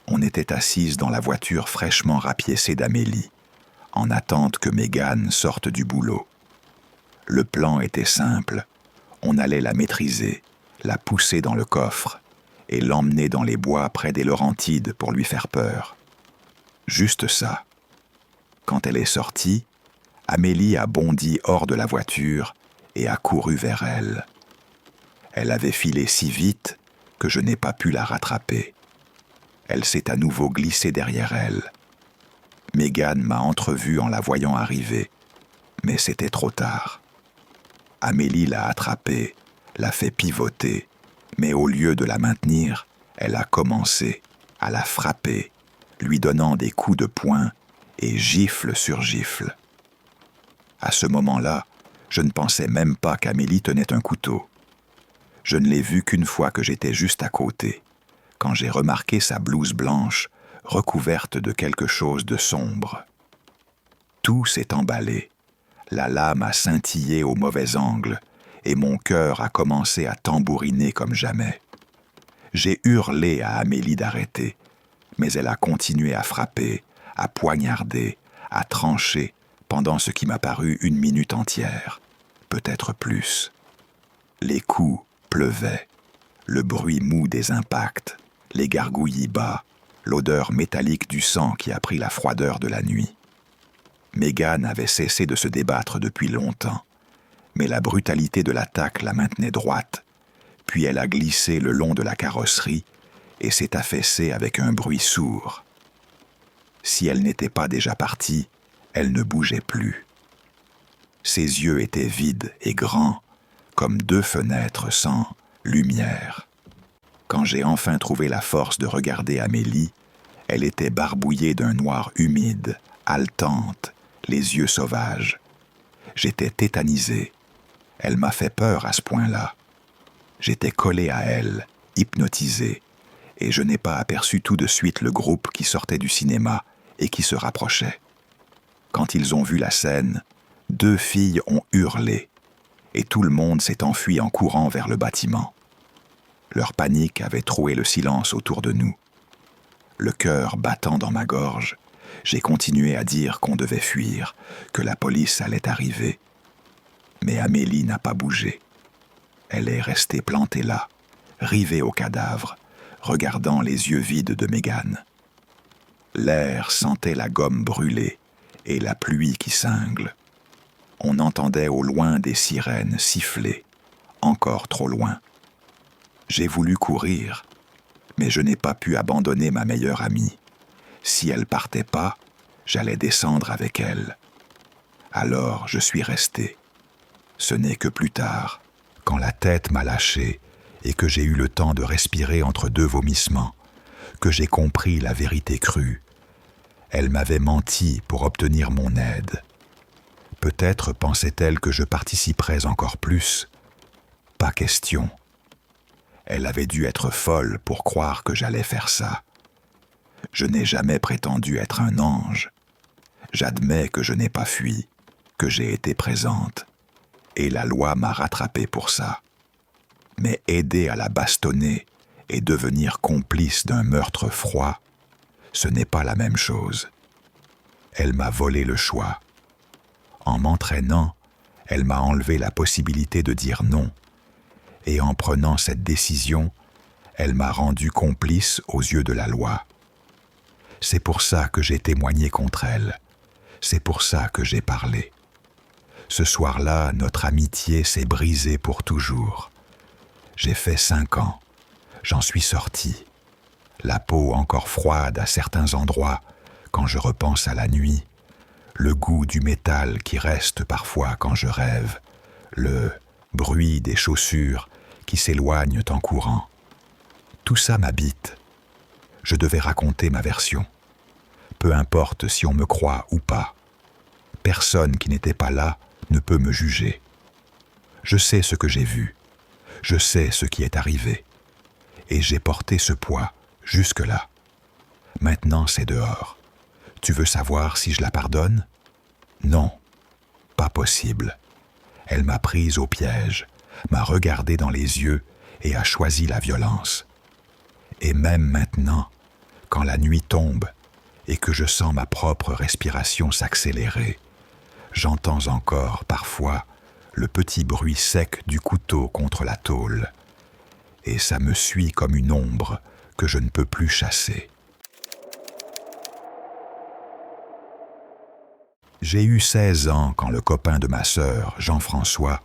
S1: On était assises dans la voiture fraîchement rapiécée d'Amélie, en attente que Megan sorte du boulot. Le plan était simple. On allait la maîtriser, la pousser dans le coffre et l'emmener dans les bois près des Laurentides pour lui faire peur. Juste ça. Quand elle est sortie, Amélie a bondi hors de la voiture et a couru vers elle. Elle avait filé si vite que je n'ai pas pu la rattraper. Elle s'est à nouveau glissée derrière elle. Megan m'a entrevu en la voyant arriver, mais c'était trop tard. Amélie l'a attrapée, l'a fait pivoter, mais au lieu de la maintenir, elle a commencé à la frapper, lui donnant des coups de poing et gifle sur gifle. À ce moment-là, je ne pensais même pas qu'Amélie tenait un couteau. Je ne l'ai vue qu'une fois que j'étais juste à côté, quand j'ai remarqué sa blouse blanche recouverte de quelque chose de sombre. Tout s'est emballé. La lame a scintillé au mauvais angle et mon cœur a commencé à tambouriner comme jamais. J'ai hurlé à Amélie d'arrêter, mais elle a continué à frapper, à poignarder, à trancher pendant ce qui m'a paru 1 minute entière, peut-être plus. Les coups pleuvaient, le bruit mou des impacts, les gargouillis bas, l'odeur métallique du sang qui a pris la froideur de la nuit. Megan avait cessé de se débattre depuis longtemps, mais la brutalité de l'attaque la maintenait droite, puis elle a glissé le long de la carrosserie et s'est affaissée avec un bruit sourd. Si elle n'était pas déjà partie, elle ne bougeait plus. Ses yeux étaient vides et grands, comme 2 fenêtres sans lumière. Quand j'ai enfin trouvé la force de regarder Amélie, elle était barbouillée d'un noir humide, haletante, les yeux sauvages. J'étais tétanisé. Elle m'a fait peur à ce point-là. J'étais collé à elle, hypnotisé, et je n'ai pas aperçu tout de suite le groupe qui sortait du cinéma et qui se rapprochait. Quand ils ont vu la scène, 2 filles ont hurlé, et tout le monde s'est enfui en courant vers le bâtiment. Leur panique avait troué le silence autour de nous. Le cœur battant dans ma gorge, j'ai continué à dire qu'on devait fuir, que la police allait arriver. Mais Amélie n'a pas bougé. Elle est restée plantée là, rivée au cadavre, regardant les yeux vides de Megan. L'air sentait la gomme brûlée et la pluie qui cingle. On entendait au loin des sirènes siffler, encore trop loin. J'ai voulu courir, mais je n'ai pas pu abandonner ma meilleure amie. Si elle partait pas, j'allais descendre avec elle. Alors je suis resté. Ce n'est que plus tard, quand la tête m'a lâché et que j'ai eu le temps de respirer entre deux vomissements, que j'ai compris la vérité crue. Elle m'avait menti pour obtenir mon aide. Peut-être pensait-elle que je participerais encore plus. Pas question. Elle avait dû être folle pour croire que j'allais faire ça. Je n'ai jamais prétendu être un ange. J'admets que je n'ai pas fui, que j'ai été présente. Et la loi m'a rattrapé pour ça. Mais aider à la bastonner et devenir complice d'un meurtre froid, ce n'est pas la même chose. Elle m'a volé le choix. En m'entraînant, elle m'a enlevé la possibilité de dire non. Et en prenant cette décision, elle m'a rendu complice aux yeux de la loi. C'est pour ça que j'ai témoigné contre elle. C'est pour ça que j'ai parlé. Ce soir-là, notre amitié s'est brisée pour toujours. J'ai fait 5 ans. J'en suis sorti. La peau encore froide à certains endroits quand je repense à la nuit. Le goût du métal qui reste parfois quand je rêve. Le bruit des chaussures qui s'éloignent en courant. Tout ça m'habite. Je devais raconter ma version. Peu importe si on me croit ou pas. Personne qui n'était pas là ne peut me juger. Je sais ce que j'ai vu. Je sais ce qui est arrivé. Et j'ai porté ce poids jusque-là. Maintenant, c'est dehors. Tu veux savoir si je la pardonne? Non, pas possible. Elle m'a prise au piège, m'a regardé dans les yeux et a choisi la violence. Et même maintenant, quand la nuit tombe et que je sens ma propre respiration s'accélérer, j'entends encore parfois le petit bruit sec du couteau contre la tôle. Et ça me suit comme une ombre que je ne peux plus chasser. J'ai eu 16 ans quand le copain de ma sœur, Jean-François,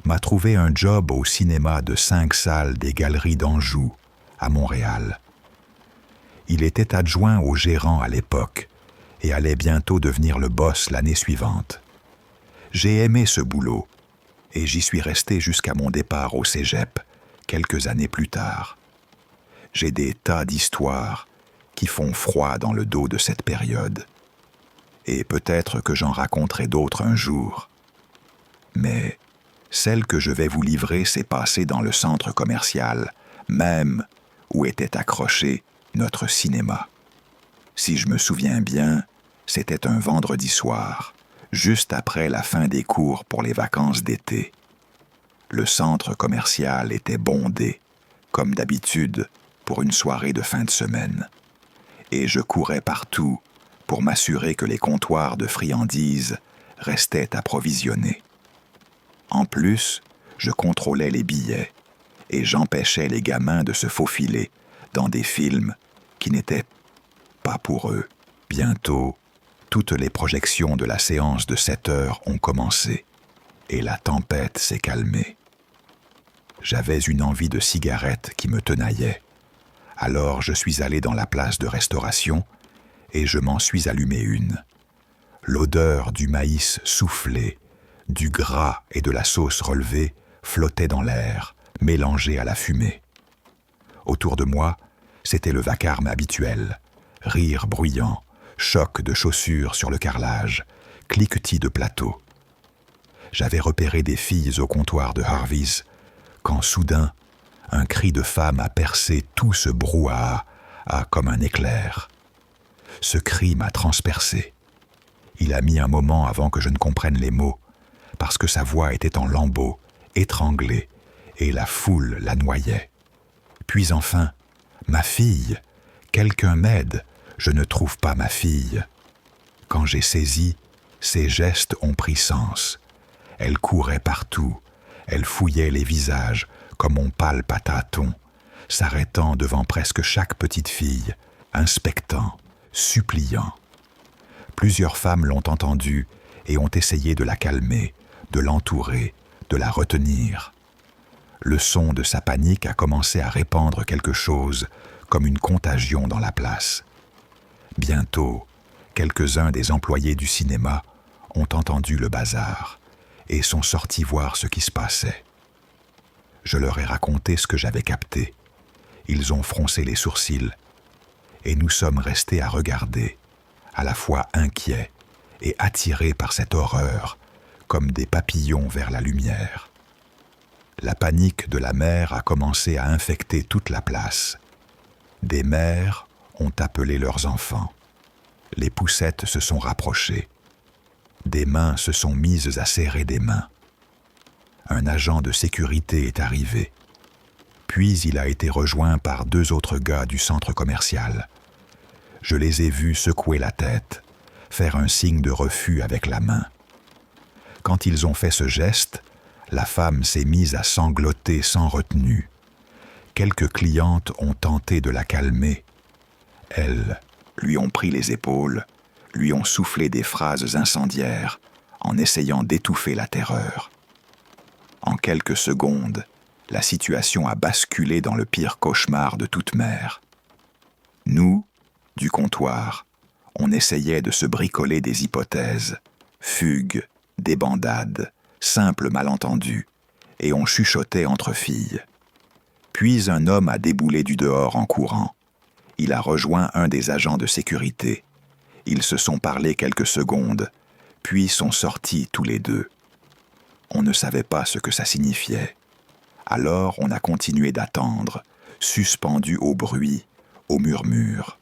S1: m'a trouvé un job au cinéma de 5 salles des Galeries d'Anjou, à Montréal. Il était adjoint au gérant à l'époque et allait bientôt devenir le boss l'année suivante. J'ai aimé ce boulot et j'y suis resté jusqu'à mon départ au cégep, quelques années plus tard. J'ai des tas d'histoires qui font froid dans le dos de cette période. Et peut-être que j'en raconterai d'autres un jour. Mais celle que je vais vous livrer s'est passée dans le centre commercial, même où était accroché notre cinéma. Si je me souviens bien, c'était un vendredi soir, juste après la fin des cours pour les vacances d'été. Le centre commercial était bondé, comme d'habitude, pour une soirée de fin de semaine. Et je courais partout pour m'assurer que les comptoirs de friandises restaient approvisionnés. En plus, je contrôlais les billets et j'empêchais les gamins de se faufiler dans des films qui n'étaient pas pour eux. Bientôt, toutes les projections de la séance de 7 heures ont commencé et la tempête s'est calmée. J'avais une envie de cigarette qui me tenaillait. Alors je suis allé dans la place de restauration et je m'en suis allumé une. L'odeur du maïs soufflé, du gras et de la sauce relevée flottait dans l'air, mélangée à la fumée. Autour de moi, c'était le vacarme habituel. Rire bruyant, choc de chaussures sur le carrelage, cliquetis de plateau. J'avais repéré des filles au comptoir de Harvey's, quand soudain, un cri de femme a percé tout ce brouhaha comme un éclair. Ce cri m'a transpercé. Il a mis un moment avant que je ne comprenne les mots, parce que sa voix était en lambeaux, étranglée, et la foule la noyait. Puis enfin, ma fille, quelqu'un m'aide, je ne trouve pas ma fille. Quand j'ai saisi, ses gestes ont pris sens. Elle courait partout, elle fouillait les visages comme on palpe à tâtons, s'arrêtant devant presque chaque petite fille, inspectant, suppliant. Plusieurs femmes l'ont entendue et ont essayé de la calmer, de l'entourer, de la retenir. Le son de sa panique a commencé à répandre quelque chose comme une contagion dans la place. Bientôt, quelques-uns des employés du cinéma ont entendu le bazar et sont sortis voir ce qui se passait. Je leur ai raconté ce que j'avais capté. Ils ont froncé les sourcils et nous sommes restés à regarder, à la fois inquiets et attirés par cette horreur, comme des papillons vers la lumière. La panique de la mère a commencé à infecter toute la place. Des mères ont appelé leurs enfants. Les poussettes se sont rapprochées. Des mains se sont mises à serrer des mains. Un agent de sécurité est arrivé. Puis il a été rejoint par 2 autres gars du centre commercial. Je les ai vus secouer la tête, faire un signe de refus avec la main. Quand ils ont fait ce geste, la femme s'est mise à sangloter sans retenue. Quelques clientes ont tenté de la calmer. Elles lui ont pris les épaules, lui ont soufflé des phrases incendiaires en essayant d'étouffer la terreur. En quelques secondes, la situation a basculé dans le pire cauchemar de toute mère. Nous, du comptoir, on essayait de se bricoler des hypothèses, fugues, débandades, simples malentendus, et on chuchotait entre filles. Puis un homme a déboulé du dehors en courant. Il a rejoint un des agents de sécurité. Ils se sont parlé quelques secondes, puis sont sortis tous les deux. On ne savait pas ce que ça signifiait. Alors on a continué d'attendre, suspendu au bruit, au murmure.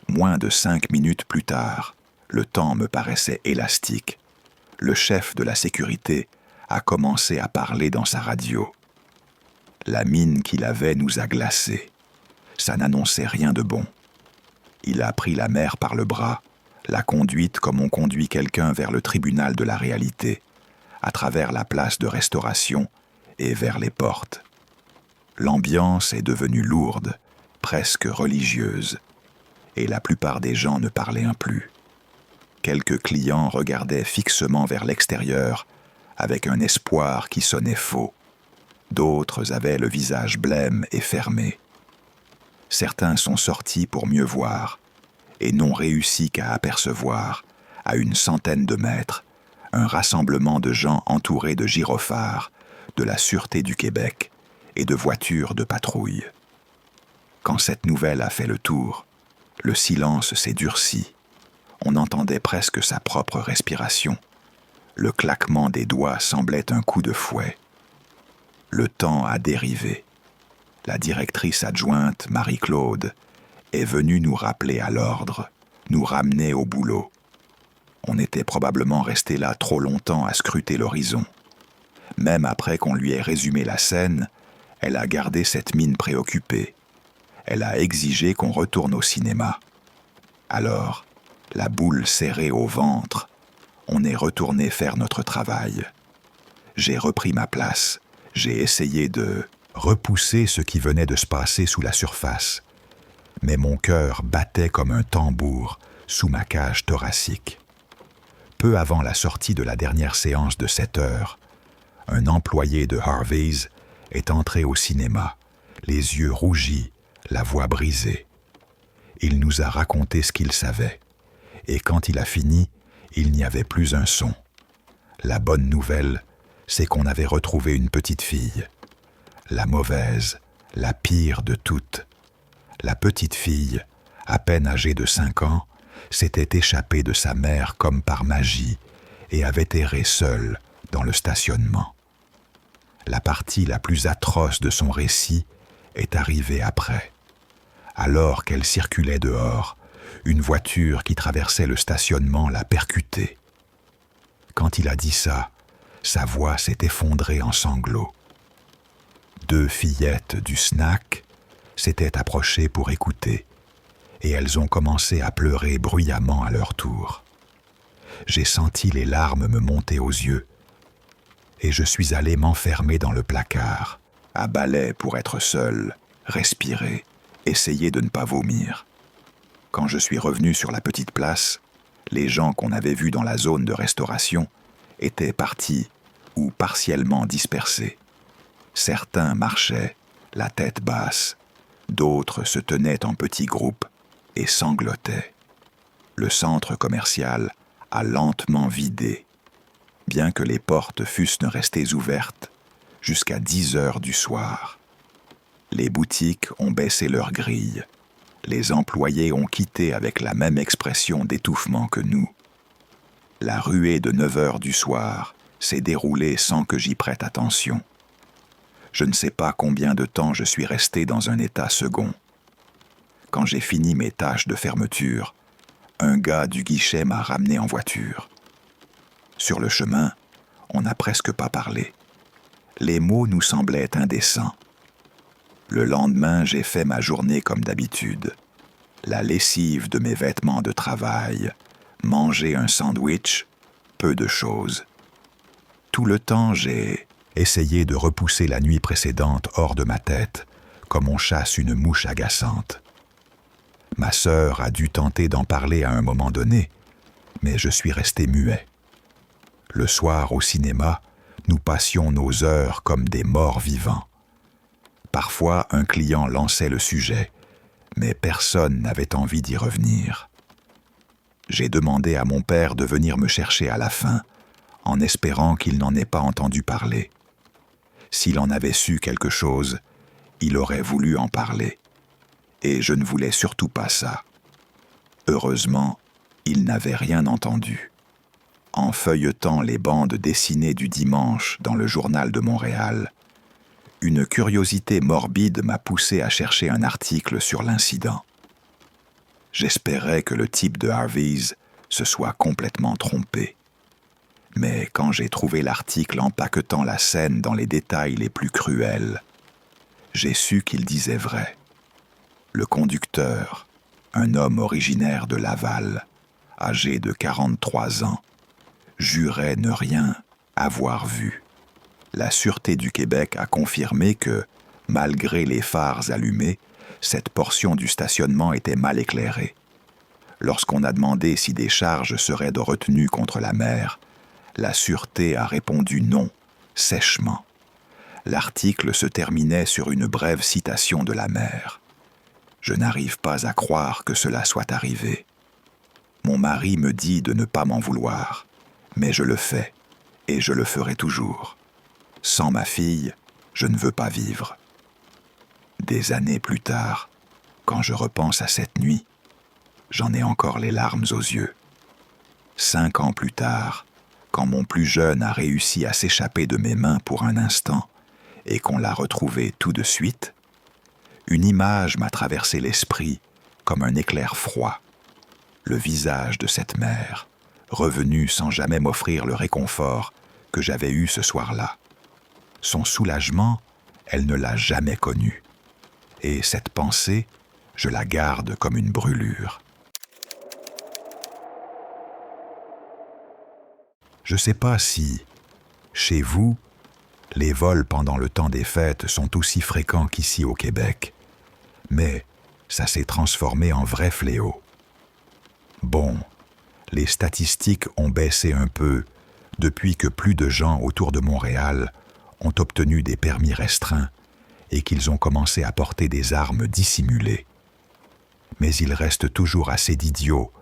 S1: Moins de 5 minutes plus tard, le temps me paraissait élastique. Le chef de la sécurité a commencé à parler dans sa radio. La mine qu'il avait nous a glacés. Ça n'annonçait rien de bon. Il a pris la mère par le bras, l'a conduite comme on conduit quelqu'un vers le tribunal de la réalité, à travers la place de Restauration et vers les portes. L'ambiance est devenue lourde, presque religieuse, et la plupart des gens ne parlaient plus. Quelques clients regardaient fixement vers l'extérieur avec un espoir qui sonnait faux. D'autres avaient le visage blême et fermé. Certains sont sortis pour mieux voir et n'ont réussi qu'à apercevoir, à une centaine de mètres, un rassemblement de gens entourés de gyrophares, de la Sûreté du Québec et de voitures de patrouille. Quand cette nouvelle a fait le tour, le silence s'est durci. On entendait presque sa propre respiration. Le claquement des doigts semblait un coup de fouet. Le temps a dérivé. La directrice adjointe, Marie-Claude, est venue nous rappeler à l'ordre, nous ramener au boulot. On était probablement resté là trop longtemps à scruter l'horizon. Même après qu'on lui ait résumé la scène, elle a gardé cette mine préoccupée. Elle a exigé qu'on retourne au cinéma. Alors, la boule serrée au ventre, on est retourné faire notre travail. J'ai repris ma place. J'ai essayé de repousser ce qui venait de se passer sous la surface. Mais mon cœur battait comme un tambour sous ma cage thoracique. Peu avant la sortie de la dernière séance de 7 heures, un employé de Harvey's est entré au cinéma, les yeux rougis, la voix brisée. Il nous a raconté ce qu'il savait, et quand il a fini, il n'y avait plus un son. La bonne nouvelle, c'est qu'on avait retrouvé une petite fille. La mauvaise, la pire de toutes. La petite fille, à peine âgée de 5 ans, s'était échappée de sa mère comme par magie et avait erré seule dans le stationnement. La partie la plus atroce de son récit est arrivée après. Alors qu'elle circulait dehors, une voiture qui traversait le stationnement l'a percutée. Quand il a dit ça, sa voix s'est effondrée en sanglots. 2 fillettes du snack s'étaient approchées pour écouter, et elles ont commencé à pleurer bruyamment à leur tour. J'ai senti les larmes me monter aux yeux, et je suis allé m'enfermer dans le placard, à balai pour être seul, respirer, essayer de ne pas vomir. Quand je suis revenu sur la petite place, les gens qu'on avait vus dans la zone de restauration étaient partis ou partiellement dispersés. Certains marchaient, la tête basse, d'autres se tenaient en petits groupes et sanglotaient. Le centre commercial a lentement vidé, bien que les portes fussent restées ouvertes jusqu'à 10 heures du soir. Les boutiques ont baissé leurs grilles. Les employés ont quitté avec la même expression d'étouffement que nous. La ruée de 9 heures du soir s'est déroulée sans que j'y prête attention. Je ne sais pas combien de temps je suis resté dans un état second. Quand j'ai fini mes tâches de fermeture, un gars du guichet m'a ramené en voiture. Sur le chemin, on n'a presque pas parlé. Les mots nous semblaient indécents. Le lendemain, j'ai fait ma journée comme d'habitude. La lessive de mes vêtements de travail, manger un sandwich, peu de choses. Tout le temps, j'ai essayé de repousser la nuit précédente hors de ma tête, comme on chasse une mouche agaçante. Ma sœur a dû tenter d'en parler à un moment donné, mais je suis resté muet. Le soir, au cinéma, nous passions nos heures comme des morts vivants. Parfois, un client lançait le sujet, mais personne n'avait envie d'y revenir. J'ai demandé à mon père de venir me chercher à la fin, en espérant qu'il n'en ait pas entendu parler. S'il en avait su quelque chose, il aurait voulu en parler. Et je ne voulais surtout pas ça. Heureusement, il n'avait rien entendu. En feuilletant les bandes dessinées du dimanche dans le journal de Montréal, une curiosité morbide m'a poussé à chercher un article sur l'incident. J'espérais que le type de Harvey's se soit complètement trompé. Mais quand j'ai trouvé l'article empaquetant la scène dans les détails les plus cruels, j'ai su qu'il disait vrai. Le conducteur, un homme originaire de Laval, âgé de 43 ans, jurait ne rien avoir vu. La Sûreté du Québec a confirmé que, malgré les phares allumés, cette portion du stationnement était mal éclairée. Lorsqu'on a demandé si des charges seraient de retenue contre la mer, la Sûreté a répondu non, sèchement. L'article se terminait sur une brève citation de la mer. Je n'arrive pas à croire que cela soit arrivé. Mon mari me dit de ne pas m'en vouloir, mais je le fais, et je le ferai toujours. Sans ma fille, je ne veux pas vivre. Des années plus tard, quand je repense à cette nuit, j'en ai encore les larmes aux yeux. 5 ans plus tard, quand mon plus jeune a réussi à s'échapper de mes mains pour un instant et qu'on l'a retrouvé tout de suite, une image m'a traversé l'esprit comme un éclair froid. Le visage de cette mère, revenue sans jamais m'offrir le réconfort que j'avais eu ce soir-là. Son soulagement, elle ne l'a jamais connu. Et cette pensée, je la garde comme une brûlure. Je ne sais pas si, chez vous, les vols pendant le temps des fêtes sont aussi fréquents qu'ici au Québec, mais ça s'est transformé en vrai fléau. Bon, les statistiques ont baissé un peu depuis que plus de gens autour de Montréal ont obtenu des permis restreints et qu'ils ont commencé à porter des armes dissimulées. Mais il reste toujours assez d'idiots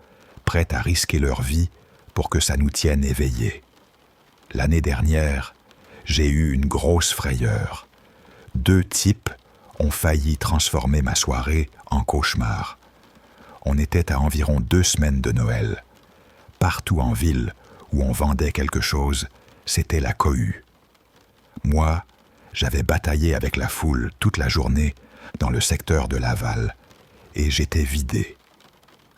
S1: prêts à risquer leur vie pour que ça nous tienne éveillés. L'année dernière, j'ai eu une grosse frayeur. 2 types ont failli transformer ma soirée en cauchemar. On était à environ 2 semaines de Noël. Partout en ville où on vendait quelque chose, c'était la cohue. Moi, j'avais bataillé avec la foule toute la journée dans le secteur de Laval, et j'étais vidé.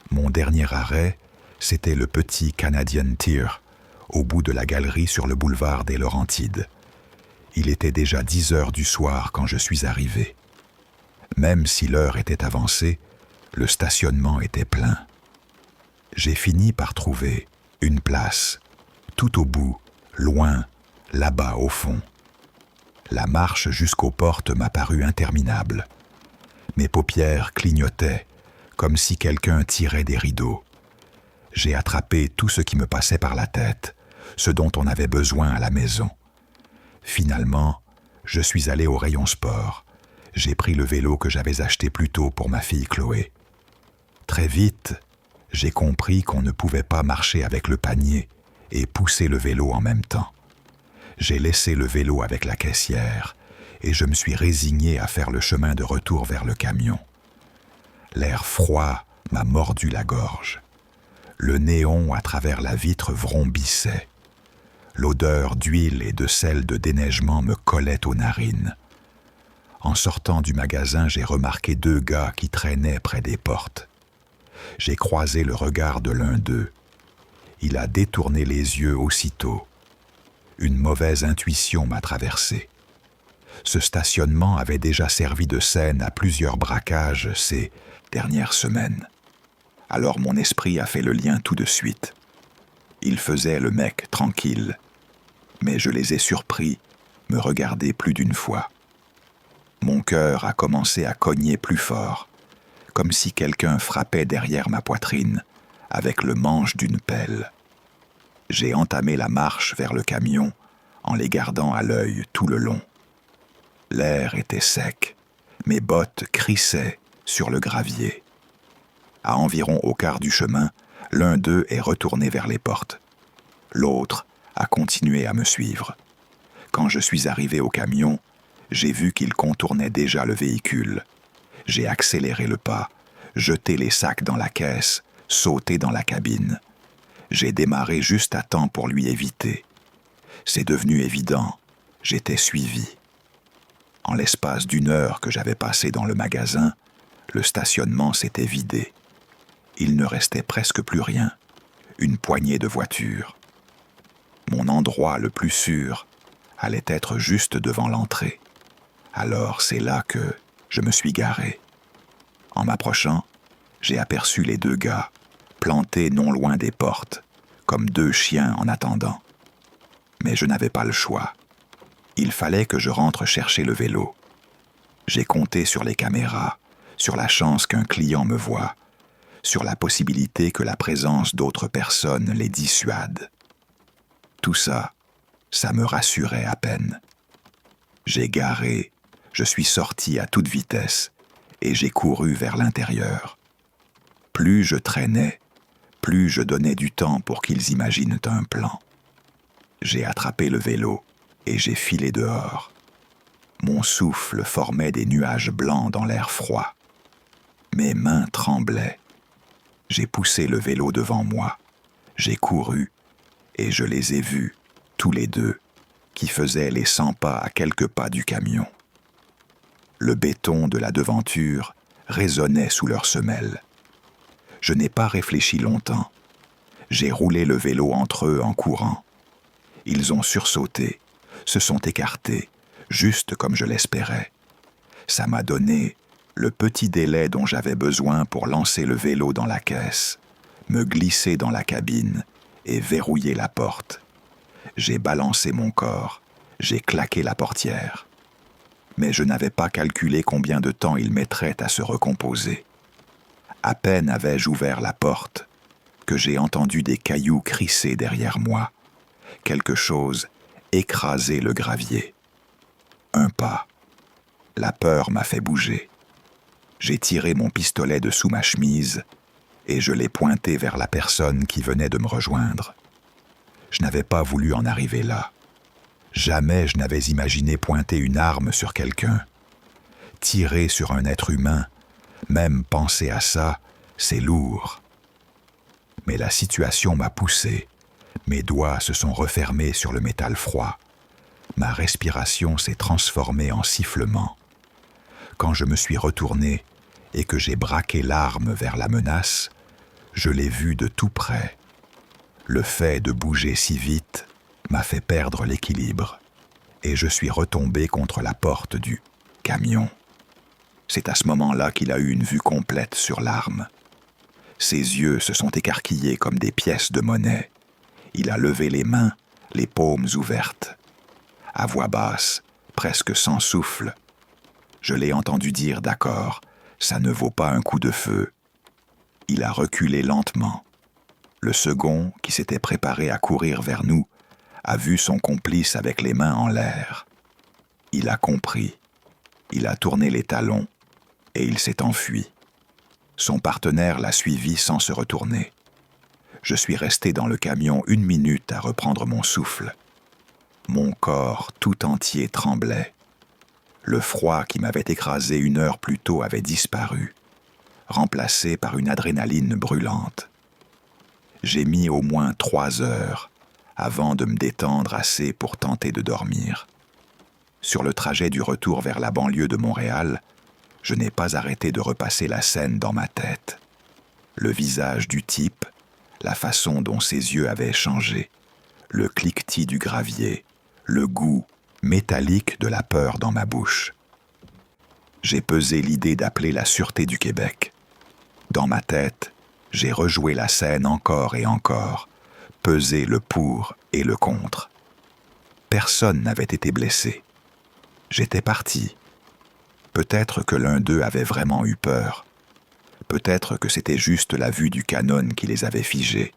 S1: Mon dernier arrêt, c'était le petit Canadian Tire, au bout de la galerie sur le boulevard des Laurentides. Il était déjà 10 heures du soir quand je suis arrivé. Même si l'heure était avancée, le stationnement était plein. J'ai fini par trouver une place, tout au bout, loin, là-bas au fond. La marche jusqu'aux portes m'a paru interminable. Mes paupières clignotaient, comme si quelqu'un tirait des rideaux. J'ai attrapé tout ce qui me passait par la tête, ce dont on avait besoin à la maison. Finalement, je suis allé au rayon sport. J'ai pris le vélo que j'avais acheté plus tôt pour ma fille Chloé. Très vite, J'ai compris qu'on ne pouvait pas marcher avec le panier et pousser le vélo en même temps. J'ai laissé le vélo avec la caissière et je me suis résigné à faire le chemin de retour vers le camion. L'air froid m'a mordu la gorge. Le néon à travers la vitre vrombissait. L'odeur d'huile et de sel de déneigement me collait aux narines. En sortant du magasin, j'ai remarqué 2 gars qui traînaient près des portes. J'ai croisé le regard de l'un d'eux. Il a détourné les yeux aussitôt. Une mauvaise intuition m'a traversé. Ce stationnement avait déjà servi de scène à plusieurs braquages ces dernières semaines. Alors mon esprit a fait le lien tout de suite. Il faisait le mec tranquille, mais je les ai surpris me regarder plus d'une fois. Mon cœur a commencé à cogner plus fort, comme si quelqu'un frappait derrière ma poitrine avec le manche d'une pelle. J'ai entamé la marche vers le camion en les gardant à l'œil tout le long. L'air était sec, mes bottes crissaient sur le gravier. À environ au quart du chemin, l'un d'eux est retourné vers les portes. L'autre a continué à me suivre. Quand je suis arrivé au camion, j'ai vu qu'il contournait déjà le véhicule. J'ai accéléré le pas, jeté les sacs dans la caisse, sauté dans la cabine. J'ai démarré juste à temps pour lui éviter. C'est devenu évident, j'étais suivi. En l'espace d'1 heure que j'avais passé dans le magasin, le stationnement s'était vidé. Il ne restait presque plus rien, une poignée de voitures. Mon endroit le plus sûr allait être juste devant l'entrée. Alors c'est là que je me suis garé. En m'approchant, j'ai aperçu les 2 gars, plantés non loin des portes, comme 2 chiens en attendant. Mais je n'avais pas le choix. Il fallait que je rentre chercher le vélo. J'ai compté sur les caméras, sur la chance qu'un client me voie, sur la possibilité que la présence d'autres personnes les dissuade. Tout ça, ça me rassurait à peine. J'ai garé, je suis sorti à toute vitesse et j'ai couru vers l'intérieur. Plus je traînais, plus je donnais du temps pour qu'ils imaginent un plan. J'ai attrapé le vélo et j'ai filé dehors. Mon souffle formait des nuages blancs dans l'air froid. Mes mains tremblaient. J'ai poussé le vélo devant moi. J'ai couru et je les ai vus, tous les 2, qui faisaient les 100 pas à quelques pas du camion. Le béton de la devanture résonnait sous leurs semelles. Je n'ai pas réfléchi longtemps. J'ai roulé le vélo entre eux en courant. Ils ont sursauté, se sont écartés, juste comme je l'espérais. Ça m'a donné le petit délai dont j'avais besoin pour lancer le vélo dans la caisse, me glisser dans la cabine et verrouiller la porte. J'ai balancé mon corps, j'ai claqué la portière. Mais je n'avais pas calculé combien de temps il mettrait à se recomposer. À peine avais-je ouvert la porte que j'ai entendu des cailloux crisser derrière moi. Quelque chose écrasait le gravier. Un pas. La peur m'a fait bouger. J'ai tiré mon pistolet de sous ma chemise et je l'ai pointé vers la personne qui venait de me rejoindre. Je n'avais pas voulu en arriver là. Jamais je n'avais imaginé pointer une arme sur quelqu'un. Tirer sur un être humain, même penser à ça, c'est lourd. Mais la situation m'a poussé. Mes doigts se sont refermés sur le métal froid. Ma respiration s'est transformée en sifflement. Quand je me suis retourné et que j'ai braqué l'arme vers la menace, je l'ai vue de tout près. Le fait de bouger si vite m'a fait perdre l'équilibre et je suis retombé contre la porte du camion. C'est à ce moment-là qu'il a eu une vue complète sur l'arme. Ses yeux se sont écarquillés comme des pièces de monnaie. Il a levé les mains, les paumes ouvertes. À voix basse, presque sans souffle, je l'ai entendu dire « d'accord, ça ne vaut pas un coup de feu ». Il a reculé lentement. Le second, qui s'était préparé à courir vers nous, a vu son complice avec les mains en l'air. Il a compris. Il a tourné les talons et il s'est enfui. Son partenaire l'a suivi sans se retourner. Je suis resté dans le camion 1 minute à reprendre mon souffle. Mon corps tout entier tremblait. Le froid qui m'avait écrasé 1 heure plus tôt avait disparu, remplacé par une adrénaline brûlante. J'ai mis au moins 3 heures avant de me détendre assez pour tenter de dormir. Sur le trajet du retour vers la banlieue de Montréal, je n'ai pas arrêté de repasser la scène dans ma tête. Le visage du type, la façon dont ses yeux avaient changé, le cliquetis du gravier, le goût métallique de la peur dans ma bouche. J'ai pesé l'idée d'appeler la Sûreté du Québec. Dans ma tête, j'ai rejoué la scène encore et encore, pesé le pour et le contre. Personne n'avait été blessé. J'étais parti. Peut-être que l'un d'eux avait vraiment eu peur. Peut-être que c'était juste la vue du canon qui les avait figés.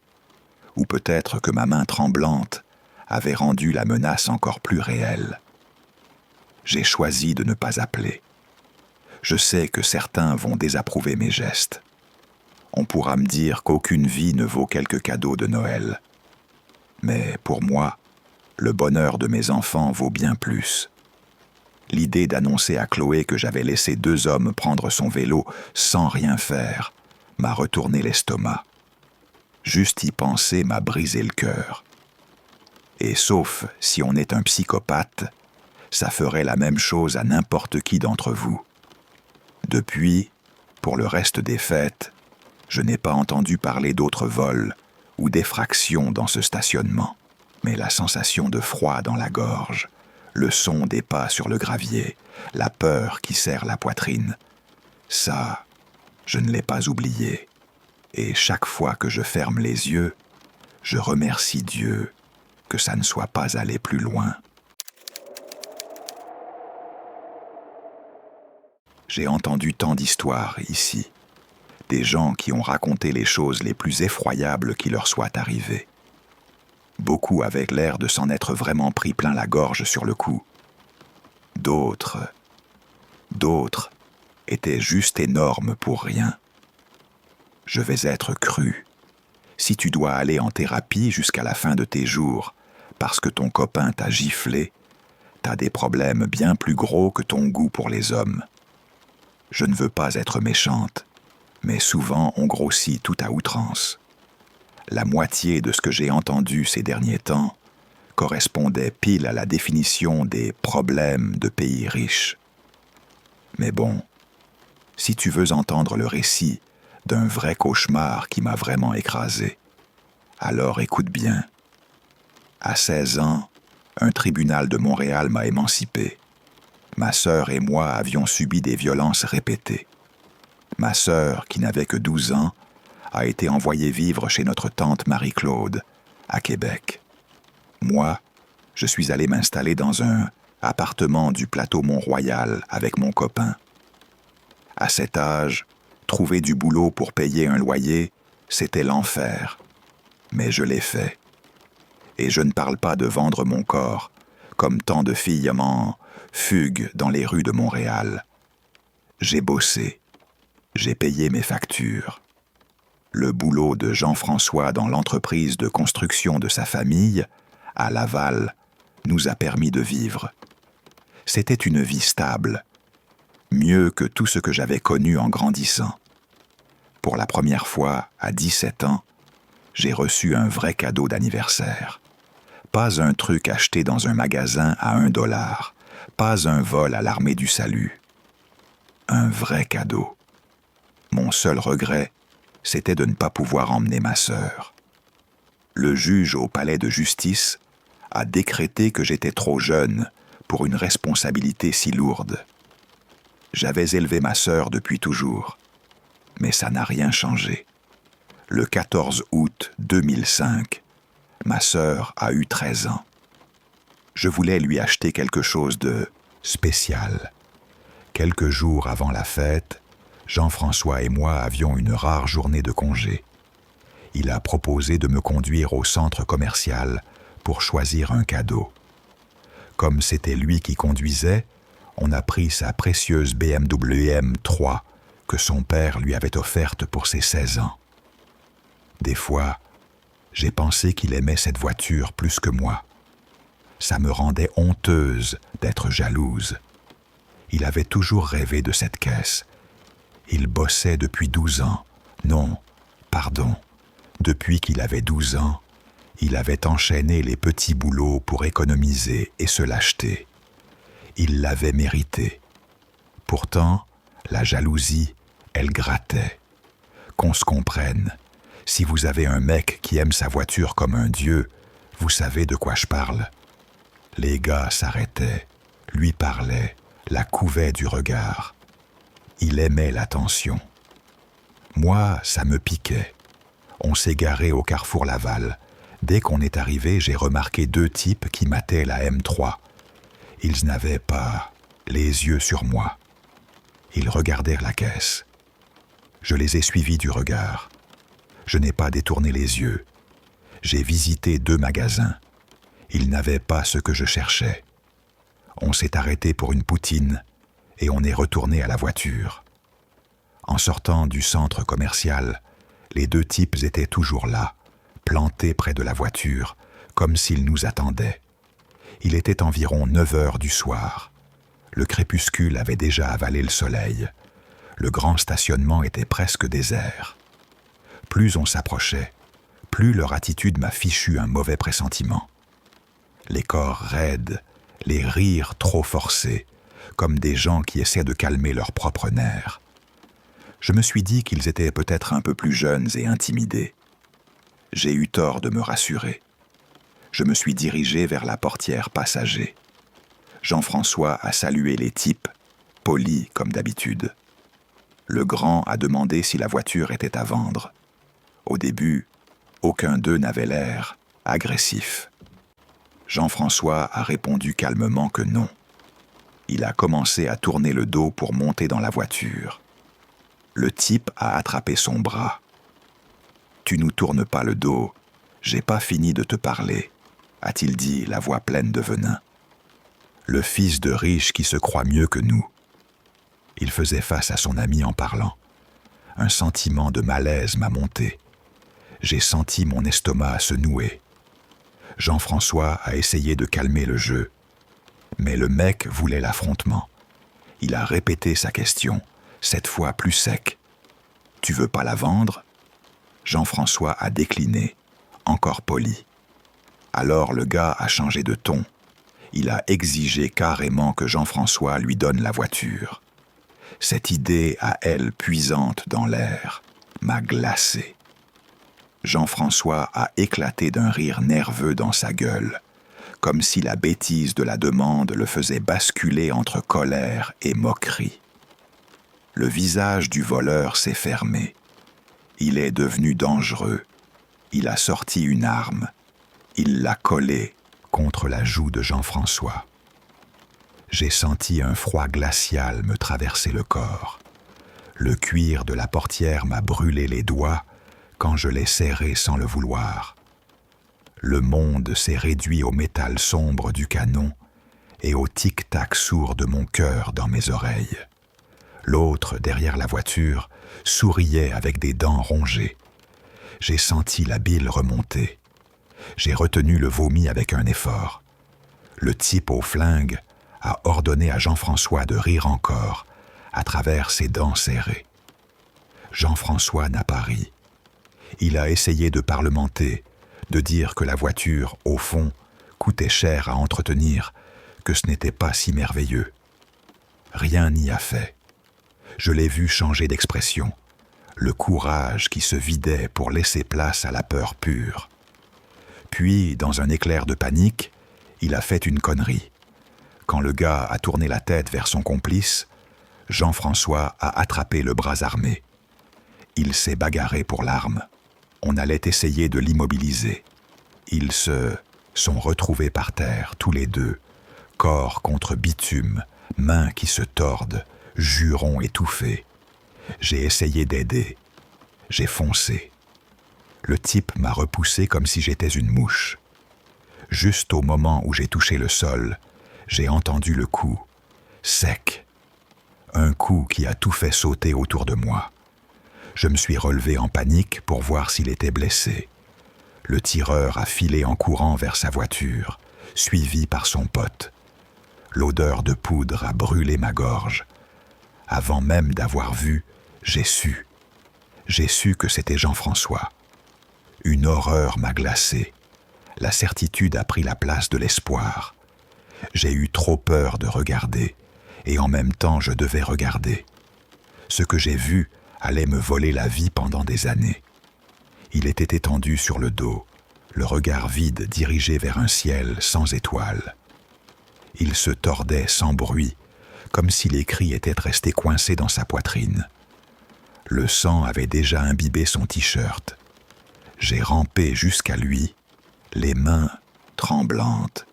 S1: Ou peut-être que ma main tremblante avait rendu la menace encore plus réelle. J'ai choisi de ne pas appeler. Je sais que certains vont désapprouver mes gestes. On pourra me dire qu'aucune vie ne vaut quelques cadeaux de Noël. Mais pour moi, le bonheur de mes enfants vaut bien plus. L'idée d'annoncer à Chloé que j'avais laissé 2 hommes prendre son vélo sans rien faire m'a retourné l'estomac. Juste y penser m'a brisé le cœur. Et sauf si on est un psychopathe, ça ferait la même chose à n'importe qui d'entre vous. Depuis, pour le reste des fêtes, je n'ai pas entendu parler d'autres vols ou d'effractions dans ce stationnement, mais la sensation de froid dans la gorge, le son des pas sur le gravier, la peur qui serre la poitrine, ça, je ne l'ai pas oublié. Et chaque fois que je ferme les yeux, je remercie Dieu que ça ne soit pas allé plus loin. J'ai entendu tant d'histoires ici, des gens qui ont raconté les choses les plus effroyables qui leur soient arrivées. Beaucoup avec l'air de s'en être vraiment pris plein la gorge sur le coup. D'autres étaient juste énormes pour rien. Je vais être cru. Si tu dois aller en thérapie jusqu'à la fin de tes jours parce que ton copain t'a giflé, t'as des problèmes bien plus gros que ton goût pour les hommes. Je ne veux pas être méchante, mais souvent on grossit tout à outrance. La moitié de ce que j'ai entendu ces derniers temps correspondait pile à la définition des problèmes de pays riches. Mais bon, si tu veux entendre le récit d'un vrai cauchemar qui m'a vraiment écrasé, alors écoute bien. À 16 ans, un tribunal de Montréal m'a émancipé. Ma sœur et moi avions subi des violences répétées. Ma sœur, qui n'avait que 12 ans, a été envoyée vivre chez notre tante Marie-Claude, à Québec. Moi, je suis allé m'installer dans un appartement du plateau Mont-Royal avec mon copain. À cet âge, trouver du boulot pour payer un loyer, c'était l'enfer. Mais je l'ai fait. Et je ne parle pas de vendre mon corps, comme tant de filles m'en fuguent dans les rues de Montréal. J'ai bossé. J'ai payé mes factures. Le boulot de Jean-François dans l'entreprise de construction de sa famille, à Laval, nous a permis de vivre. C'était une vie stable, mieux que tout ce que j'avais connu en grandissant. Pour la première fois, à 17 ans, j'ai reçu un vrai cadeau d'anniversaire. Pas un truc acheté dans un magasin à $1, pas un vol à l'Armée du Salut. Un vrai cadeau. Mon seul regret, c'était de ne pas pouvoir emmener ma sœur. Le juge au palais de justice a décrété que j'étais trop jeune pour une responsabilité si lourde. J'avais élevé ma sœur depuis toujours, mais ça n'a rien changé. Le 14 août 2005, ma sœur a eu 13 ans. Je voulais lui acheter quelque chose de spécial. Quelques jours avant la fête, Jean-François et moi avions une rare journée de congé. Il a proposé de me conduire au centre commercial pour choisir un cadeau. Comme c'était lui qui conduisait, on a pris sa précieuse BMW M3 que son père lui avait offerte pour ses 16 ans. Des fois, j'ai pensé qu'il aimait cette voiture plus que moi. Ça me rendait honteuse d'être jalouse. Il avait toujours rêvé de cette caisse. Il bossait depuis 12 ans. Non, pardon. Depuis qu'il avait 12 ans, il avait enchaîné les petits boulots pour économiser et se l'acheter. Il l'avait mérité. Pourtant, la jalousie, elle grattait. Qu'on se comprenne, si vous avez un mec qui aime sa voiture comme un dieu, vous savez de quoi je parle. Les gars s'arrêtaient, lui parlaient, la couvaient du regard. Il aimait l'attention. Moi, ça me piquait. On s'est garé au carrefour Laval. Dès qu'on est arrivé, j'ai remarqué 2 types qui mataient la M3. Ils n'avaient pas les yeux sur moi. Ils regardèrent la caisse. Je les ai suivis du regard. Je n'ai pas détourné les yeux. J'ai visité 2 magasins. Ils n'avaient pas ce que je cherchais. On s'est arrêté pour une poutine et on est retourné à la voiture. En sortant du centre commercial, les 2 types étaient toujours là, plantés près de la voiture, comme s'ils nous attendaient. Il était environ 9 heures du soir. Le crépuscule avait déjà avalé le soleil. Le grand stationnement était presque désert. Plus on s'approchait, plus leur attitude m'a fichu un mauvais pressentiment. Les corps raides, les rires trop forcés, comme des gens qui essaient de calmer leurs propres nerfs. Je me suis dit qu'ils étaient peut-être un peu plus jeunes et intimidés. J'ai eu tort de me rassurer. Je me suis dirigé vers la portière passager. Jean-François a salué les types, poli comme d'habitude. Le grand a demandé si la voiture était à vendre. Au début, aucun d'eux n'avait l'air agressif. Jean-François a répondu calmement que non. Il a commencé à tourner le dos pour monter dans la voiture. Le type a attrapé son bras. « Tu nous tournes pas le dos, j'ai pas fini de te parler », a-t-il dit, la voix pleine de venin. Le fils de riche qui se croit mieux que nous. Il faisait face à son ami en parlant. Un sentiment de malaise m'a monté. J'ai senti mon estomac se nouer. Jean-François a essayé de calmer le jeu. Mais le mec voulait l'affrontement. Il a répété sa question, cette fois plus sec. « Tu veux pas la vendre ?» Jean-François a décliné, encore poli. Alors le gars a changé de ton. Il a exigé carrément que Jean-François lui donne la voiture. Cette idée à elle puisante dans l'air m'a glacé. Jean-François a éclaté d'un rire nerveux dans sa gueule, comme si la bêtise de la demande le faisait basculer entre colère et moquerie. Le visage du voleur s'est fermé. Il est devenu dangereux. Il a sorti une arme. Il l'a collée contre la joue de Jean-François. J'ai senti un froid glacial me traverser le corps. Le cuir de la portière m'a brûlé les doigts quand je l'ai serré sans le vouloir. Le monde s'est réduit au métal sombre du canon et au tic-tac sourd de mon cœur dans mes oreilles. L'autre, derrière la voiture, souriait avec des dents rongées. J'ai senti la bile remonter. J'ai retenu le vomi avec un effort. Le type au flingue a ordonné à Jean-François de rire encore, à travers ses dents serrées. Jean-François n'a pas ri. Il a essayé de parlementer, de dire que la voiture, au fond, coûtait cher à entretenir, que ce n'était pas si merveilleux. Rien n'y a fait. Je l'ai vu changer d'expression, le courage qui se vidait pour laisser place à la peur pure. Puis, dans un éclair de panique, il a fait une connerie. Quand le gars a tourné la tête vers son complice, Jean-François a attrapé le bras armé. Il s'est bagarré pour l'arme. On allait essayer de l'immobiliser. Ils se sont retrouvés par terre, tous les deux, corps contre bitume, mains qui se tordent, jurons étouffés. J'ai essayé d'aider. J'ai foncé. Le type m'a repoussé comme si j'étais une mouche. Juste au moment où j'ai touché le sol, j'ai entendu le coup, sec. Un coup qui a tout fait sauter autour de moi. Je me suis relevé en panique pour voir s'il était blessé. Le tireur a filé en courant vers sa voiture, suivi par son pote. L'odeur de poudre a brûlé ma gorge. Avant même d'avoir vu, j'ai su. J'ai su que c'était Jean-François. Une horreur m'a glacé. La certitude a pris la place de l'espoir. J'ai eu trop peur de regarder, et en même temps je devais regarder. Ce que j'ai vu allait me voler la vie pendant des années. Il était étendu sur le dos, le regard vide dirigé vers un ciel sans étoiles. Il se tordait sans bruit, comme si les cris étaient restés coincés dans sa poitrine. Le sang avait déjà imbibé son t-shirt. J'ai rampé jusqu'à lui, les mains tremblantes,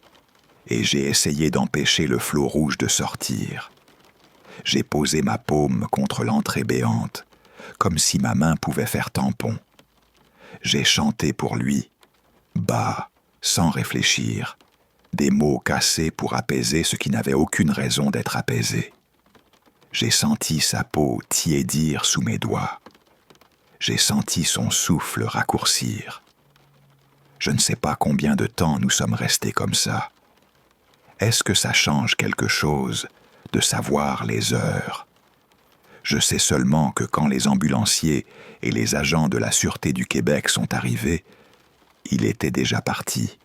S1: et j'ai essayé d'empêcher le flot rouge de sortir. J'ai posé ma paume contre l'entrée béante, comme si ma main pouvait faire tampon. J'ai chanté pour lui, bas, sans réfléchir, des mots cassés pour apaiser ce qui n'avait aucune raison d'être apaisé. J'ai senti sa peau tiédir sous mes doigts. J'ai senti son souffle raccourcir. Je ne sais pas combien de temps nous sommes restés comme ça. Est-ce que ça change quelque chose de savoir les heures? Je sais seulement que quand les ambulanciers et les agents de la Sûreté du Québec sont arrivés, il était déjà parti.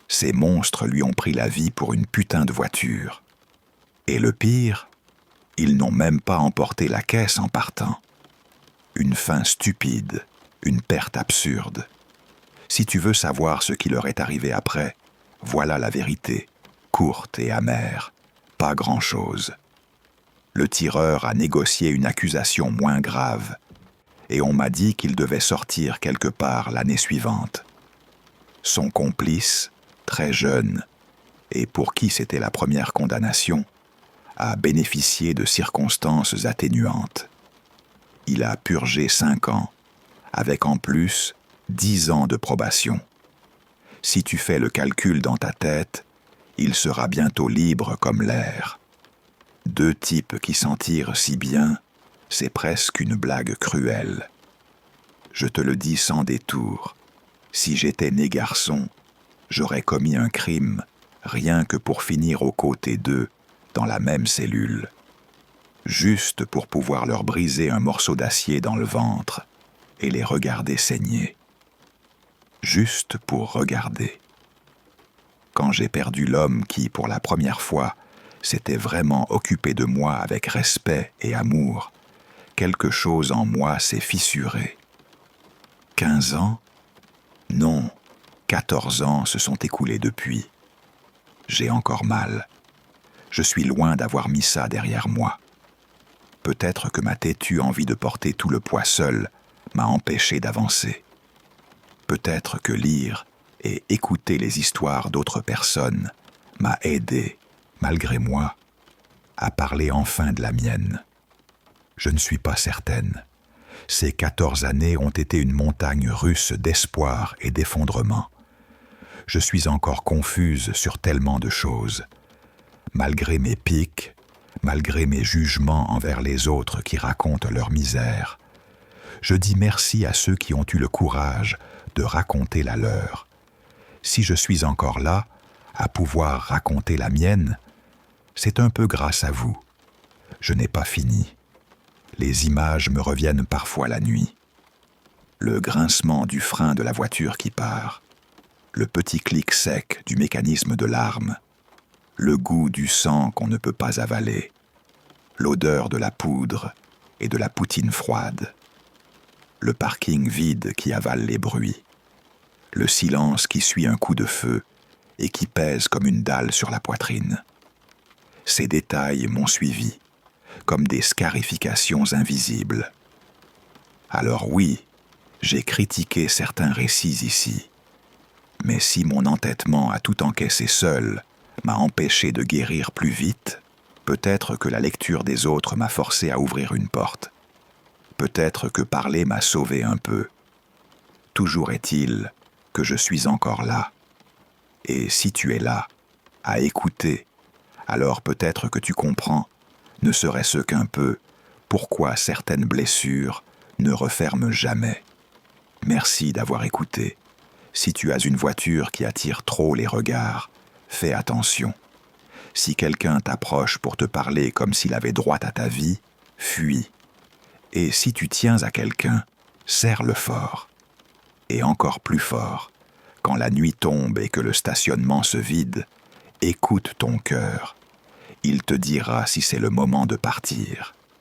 S1: Ces monstres lui ont pris la vie pour une putain de voiture. Et le pire, ils n'ont même pas emporté la caisse en partant. Une fin stupide, une perte absurde. Si tu veux savoir ce qui leur est arrivé après, voilà la vérité, courte et amère, pas grand-chose. Le tireur a négocié une accusation moins grave, et on m'a dit qu'il devait sortir quelque part l'année suivante. Son complice, très jeune, et pour qui c'était la première condamnation, a bénéficié de circonstances atténuantes. Il a purgé 5 ans, avec en plus 10 ans de probation. Si tu fais le calcul dans ta tête, il sera bientôt libre comme l'air. 2 types qui s'en tirent si bien, c'est presque une blague cruelle. Je te le dis sans détour, si j'étais né garçon, j'aurais commis un crime rien que pour finir aux côtés d'eux dans la même cellule, juste pour pouvoir leur briser un morceau d'acier dans le ventre et les regarder saigner. Juste pour regarder. Quand j'ai perdu l'homme qui, pour la première fois, s'était vraiment occupé de moi avec respect et amour, quelque chose en moi s'est fissuré. 15 ans? Non, 14 ans se sont écoulés depuis. J'ai encore mal. Je suis loin d'avoir mis ça derrière moi. Peut-être que ma têtue envie de porter tout le poids seul m'a empêché d'avancer. Peut-être que lire et écouter les histoires d'autres personnes m'a aidé, malgré moi, à parler enfin de la mienne. Je ne suis pas certaine. Ces 14 années ont été une montagne russe d'espoir et d'effondrement. Je suis encore confuse sur tellement de choses. Malgré mes pics, malgré mes jugements envers les autres qui racontent leur misère, je dis merci à ceux qui ont eu le courage de raconter la leur. Si je suis encore là, à pouvoir raconter la mienne, c'est un peu grâce à vous. Je n'ai pas fini. Les images me reviennent parfois la nuit. Le grincement du frein de la voiture qui part, le petit clic sec du mécanisme de l'arme, le goût du sang qu'on ne peut pas avaler, l'odeur de la poudre et de la poutine froide, le parking vide qui avale les bruits, le silence qui suit un coup de feu et qui pèse comme une dalle sur la poitrine. Ces détails m'ont suivi, comme des scarifications invisibles. Alors oui, j'ai critiqué certains récits ici, mais si mon entêtement à tout encaisser seul m'a empêché de guérir plus vite, peut-être que la lecture des autres m'a forcé à ouvrir une porte. Peut-être que parler m'a sauvé un peu. Toujours est-il que je suis encore là. Et si tu es là, à écouter, alors peut-être que tu comprends ne serait-ce qu'un peu, pourquoi certaines blessures ne referment jamais. Merci d'avoir écouté. Si tu as une voiture qui attire trop les regards, fais attention. Si quelqu'un t'approche pour te parler comme s'il avait droit à ta vie, fuis. Et si tu tiens à quelqu'un, serre-le fort. Et encore plus fort, quand la nuit tombe et que le stationnement se vide, écoute ton cœur. Il te dira si c'est le moment de partir.